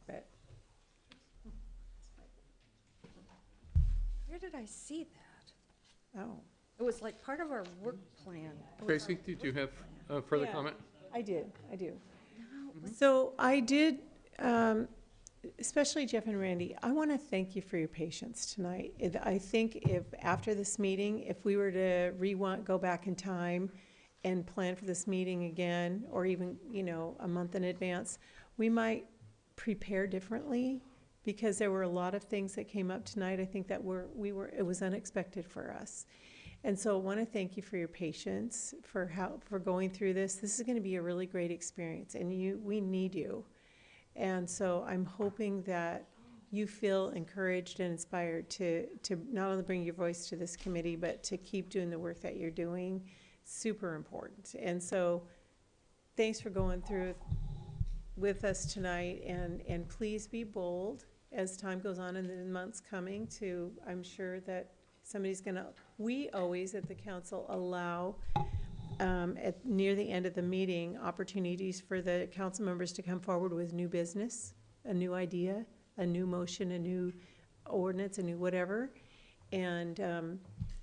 But Where did I see that? Oh. It was like part of our work plan. Tracy, did you have a further Yeah, comment? I do. So I did, especially Jeff and Randy, I want to thank you for your patience tonight. I think if, after this meeting, if we were to go back in time and plan for this meeting again, or even, you know, a month in advance, we might prepare differently, because there were a lot of things that came up tonight, I think that it was unexpected for us. And so I want to thank you for your patience, for going through this. This is going to be a really great experience, and we need you. And so I'm hoping that you feel encouraged and inspired to not only bring your voice to this committee, but to keep doing the work that you're doing. Super important. And so thanks for going through with us tonight, and please be bold as time goes on in the months coming to, I'm sure that somebody's gonna, we always at the council allow near the end of the meeting, opportunities for the council members to come forward with new business, a new idea, a new motion, a new ordinance, a new whatever. And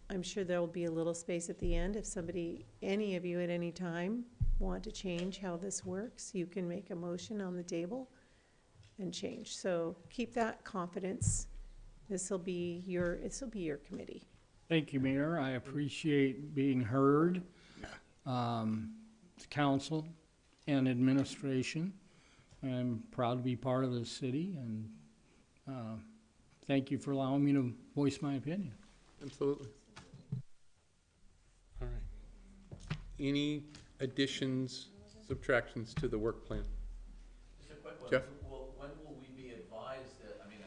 I'm sure there will be a little space at the end. If somebody, any of you at any time want to change how this works, you can make a motion on the table and change. So keep that confidence. This'll be your committee. Thank you, Mayor. I appreciate being heard. The council and administration. I'm proud to be part of this city, and thank you for allowing me to voice my opinion. Absolutely. All right. Any additions, subtractions to the work plan? Just a quick one. Jeff? When will we be advised that, I mean,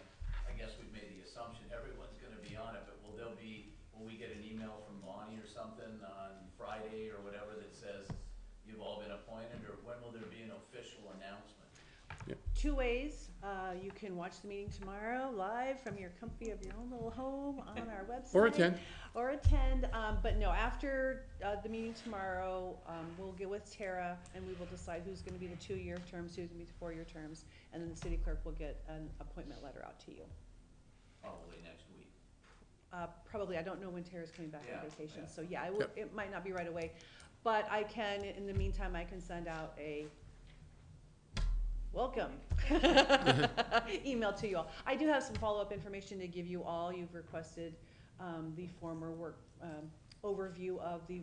I guess we've made the assumption everyone's gonna be on it, but will we get an email from Bonnie or something on Friday or whatever that says you've all been appointed, or when will there be an official announcement? Two ways. You can watch the meeting tomorrow live from your comfy of your own little home on our website. Or attend. But no, after the meeting tomorrow, we'll get with Tara and we will decide who's going to be the 2-year terms, who's going to be the 4-year terms, and then the city clerk will get an appointment letter out to you. Probably next week. Probably. I don't know when Tara's coming back from vacation, yeah. so yeah, it might not be right away. But I can, in the meantime, I can send out a welcome email to you all. I do have some follow-up information to give you all. You've requested the former work overview of the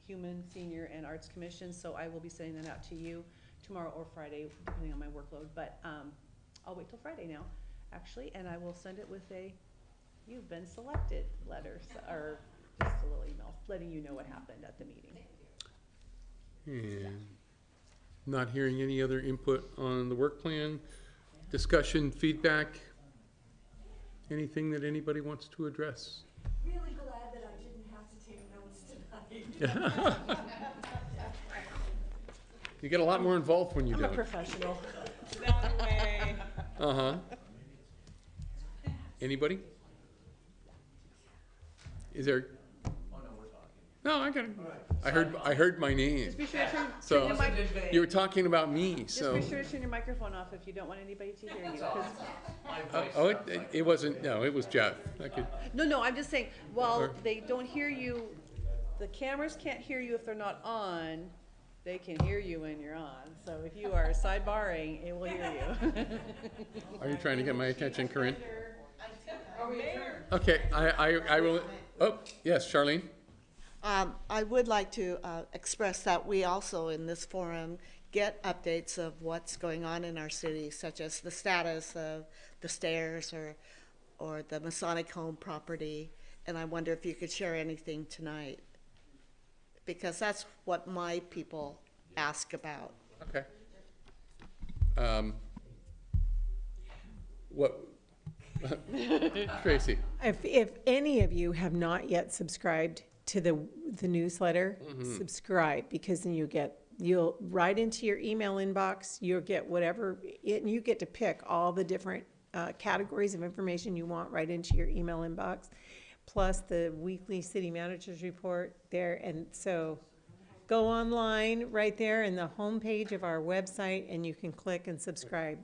Human, Senior, and Arts Commission, so I will be sending that out to you tomorrow or Friday, depending on my workload. But I'll wait till Friday now, actually, and I will send it with a "You've been selected" letter, or just a little email letting you know what happened at the meeting. And not hearing any other input on the work plan, discussion, feedback, anything that anybody wants to address? Really glad that I didn't have to take notes tonight. You get a lot more involved when you I'm a don't. professional. Uh-huh. Anybody? Is there? Oh, no, we're talking. No, I got it. I heard my name. Just be sure to turn So your mic. you were talking about me, so. Just be sure to turn your microphone off if you don't want anybody to hear you. 'Cause- Oh, it wasn't, no, it was Jeff. I could, No, I'm just saying, while Or- they don't hear you, the cameras can't hear you if they're not on, they can hear you when you're on. So if you are sidebarring, it will hear you. are you trying to get my attention, Corinne? Okay, I will, oh, yes, Charlene? I would like to express that we also in this forum get updates of what's going on in our city, such as the status of the stairs or the Masonic Home property. And I wonder if you could share anything tonight, because that's what my people ask about. Okay. What? Tracy? If any of you have not yet subscribed to the newsletter, subscribe, because then you'll right into your email inbox, you'll get whatever, and you get to pick all the different categories of information you want right into your email inbox, plus the weekly city managers report there. And so go online right there in the homepage of our website and you can click and subscribe.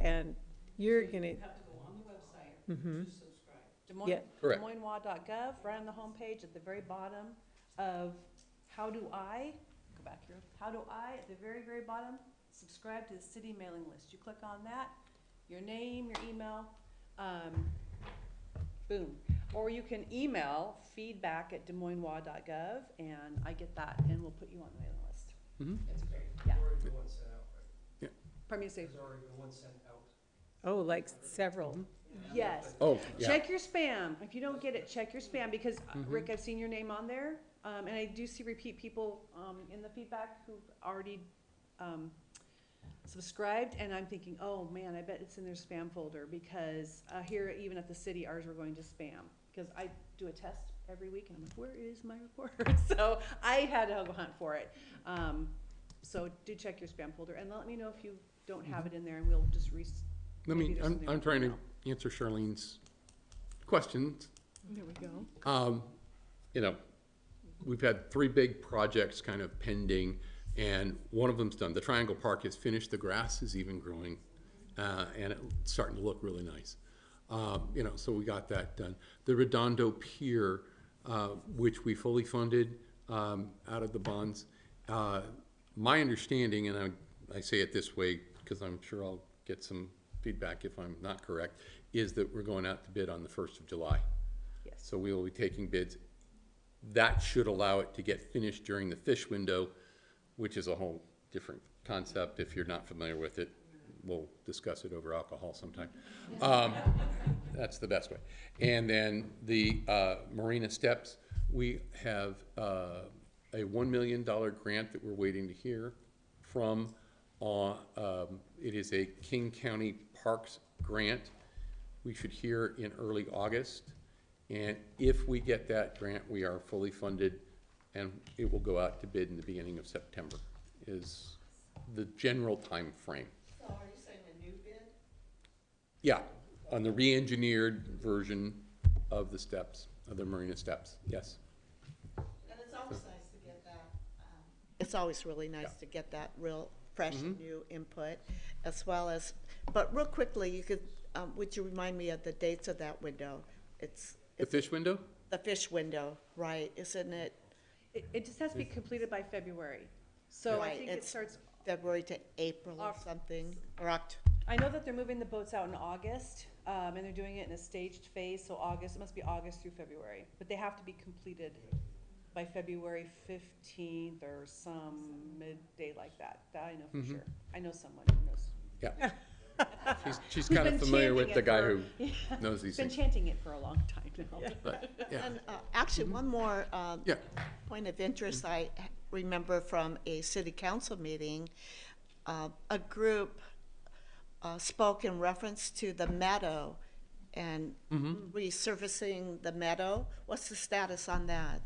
And you're gonna. You have to go on the website to subscribe. Yeah. Correct. DesMoinesWA.gov, right on the homepage at the very bottom of how do I, go back here, how do I, at the very, very bottom, subscribe to the city mailing list. You click on that, your name, your email, boom. or you can email feedback@desmoineswa.gov, and I get that, and we'll put you on the mailing list. That's great. Yeah. Already the one sent out, right? Pardon me, Steve? There's already the one sent out. Oh, like several. Yes. Oh, yeah. Check your spam. If you don't get it, check your spam, because Rick, I've seen your name on there, and I do see repeat people in the feedback who've already subscribed, and I'm thinking, oh man, I bet it's in their spam folder, because here, even at the city, ours were going to spam, because I do a test every week, and I'm like, where is my report? So I had to go hunt for it. So do check your spam folder, and let me know if you don't have it in there, and we'll just I'm trying to answer Charlene's questions. There we go. You know, we've had 3 big projects kind of pending, and one of them's done. The Triangle Park is finished, the grass is even growing, and it's starting to look really nice. You know, so we got that done. The Redondo Pier, which we fully funded out of the bonds. My understanding, and I say it this way because I'm sure I'll get some feedback if I'm not correct, is that we're going out to bid on the 1st of July. Yes. So we will be taking bids. That should allow it to get finished during the fish window, which is a whole different concept. If you're not familiar with it, we'll discuss it over alcohol sometime. That's the best way. And then the Marina Steps, we have a $1 million grant that we're waiting to hear from. It is a King County Parks grant. We should hear in early August. And if we get that grant, we are fully funded, and it will go out to bid in the beginning of September, is the general time frame. So are you saying a new bid? Yeah, on the re-engineered version of the steps, of the Marina Steps, yes. And it's always nice to get that, it's always really nice to get that real fresh new input, as well as, but real quickly, you could, would you remind me of the dates of that window? The fish window? The fish window, right, isn't it? It just has to be completed by February. So I Right, think it it's starts, February to April or something, or I know that they're moving the boats out in August, and they're doing it in a staged phase, so August, it must be August through February. But they have to be completed by February 15th or some midday like that. That I know for sure. I know someone who knows. Yeah. She's Who's kind of been familiar with chanting the it guy for- who knows these Been things. chanting it for a long time now. But, yeah. And actually, one more Yeah. point of interest I remember from a city council meeting, a group spoke in reference to the meadow and resurfacing the meadow. What's the status on that?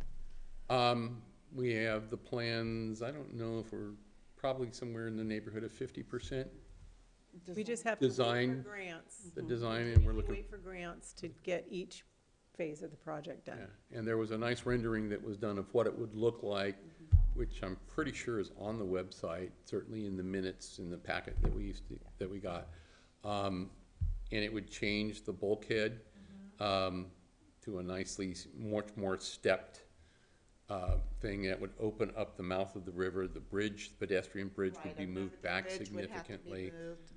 We have the plans, I don't know if we're probably somewhere in the neighborhood of 50%. We just have to wait for Design, grants. the design, and we're We looking. wait for grants to get each phase of the project done. Yeah, and there was a nice rendering that was done of what it would look like, which I'm pretty sure is on the website, certainly in the minutes in the packet that that we got. And it would change the bulkhead to a nicely, much more stepped thing that would open up the mouth of the river. The bridge, pedestrian bridge, would be moved back Bridge would have to be significantly. moved.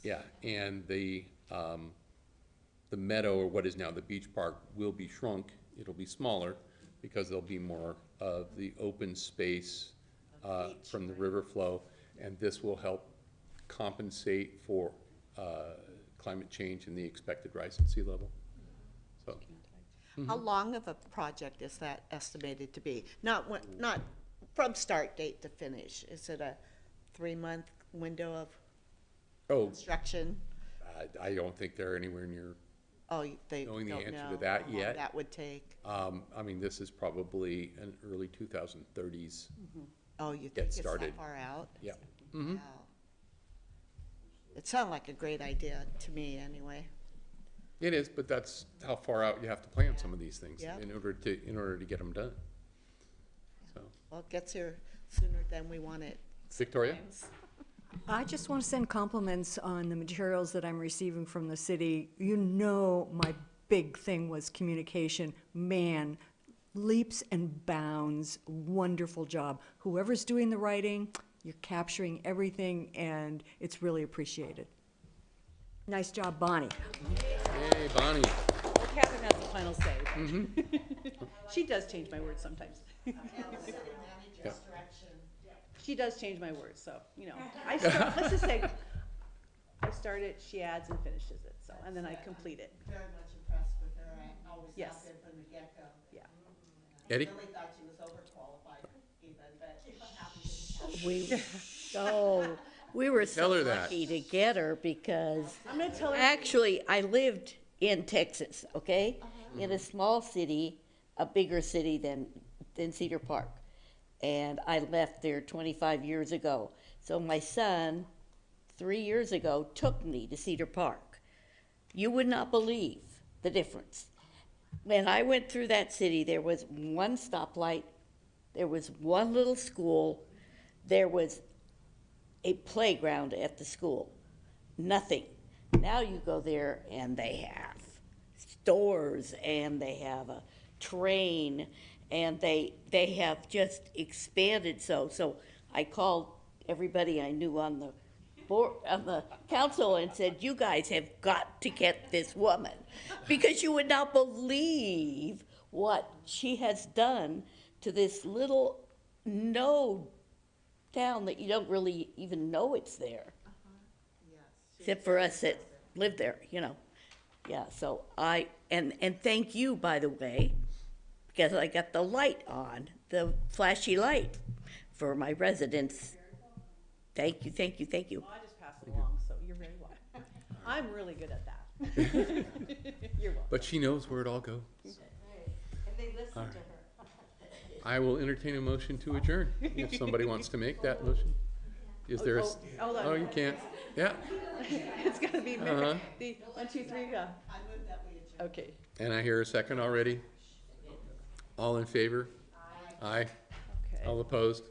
Yeah, and the meadow, or what is now the beach park, will be shrunk. It'll be smaller because there'll be more of the open space from the river flow, and this will help compensate for climate change and the expected rise in sea level. So, How long of a project is that estimated to be? Not from start date to finish. Is it a 3-month window of construction? I don't think they're anywhere near Oh, they knowing the don't answer know to that how long yet. that would take. I mean, this is probably an early 2030s. Oh, you Get think it's started. that far out? Yeah. Wow. It sounded like a great idea to me, anyway. It is, but that's how far out you have to plan some of these things Yeah. in order to get them done. So, Well, it gets here sooner than we want it. Victoria? I just want to send compliments on the materials that I'm receiving from the city. You know, my big thing was communication. Man, leaps and bounds, wonderful job. Whoever's doing the writing, you're capturing everything, and it's really appreciated. Nice job, Bonnie. Hey, Bonnie. Catherine has the final say. but She does change my words sometimes. Yeah. She does change my words, so, you know, I start, let's just say, I start it, she adds and finishes it, so, and then I complete it. Very much impressed with her. I always Yes. thought that from the get-go. Yeah. Eddie? Really thought she was overqualified even, but happy to We were Tell so her that. lucky to get her because I'm gonna tell her. actually I lived in Texas, okay? In a small city, a bigger city than Cedar Park. And I left there 25 years ago. So my son, 3 years ago, took me to Cedar Park. You would not believe the difference. When I went through that city, there was one stoplight, there was one little school, there was a playground at the school. Nothing. Now you go there and they have stores and they have a train and they have just expanded so I called everybody I knew on the board, on the council, and said, you guys have got to get this woman because you would not believe what she has done to this little town that you don't really even know it's there. Except for us that live there, you know. Yeah, so and thank you, by the way, because I got the light on, the flashy light for my residents. Thank you, thank you, thank you. Well, I just pass it along, so you're very welcome. I'm really good at that. You're welcome. But she knows where it all goes. And they listen All to right. her. I will entertain a motion to adjourn, if somebody wants to make that motion. Is there a, Hold on. oh, you can't, yeah, It's gotta be, Uh-huh. the 1, 2, 3, okay. and I hear a second already. All in favor? Aye. Okay. All opposed?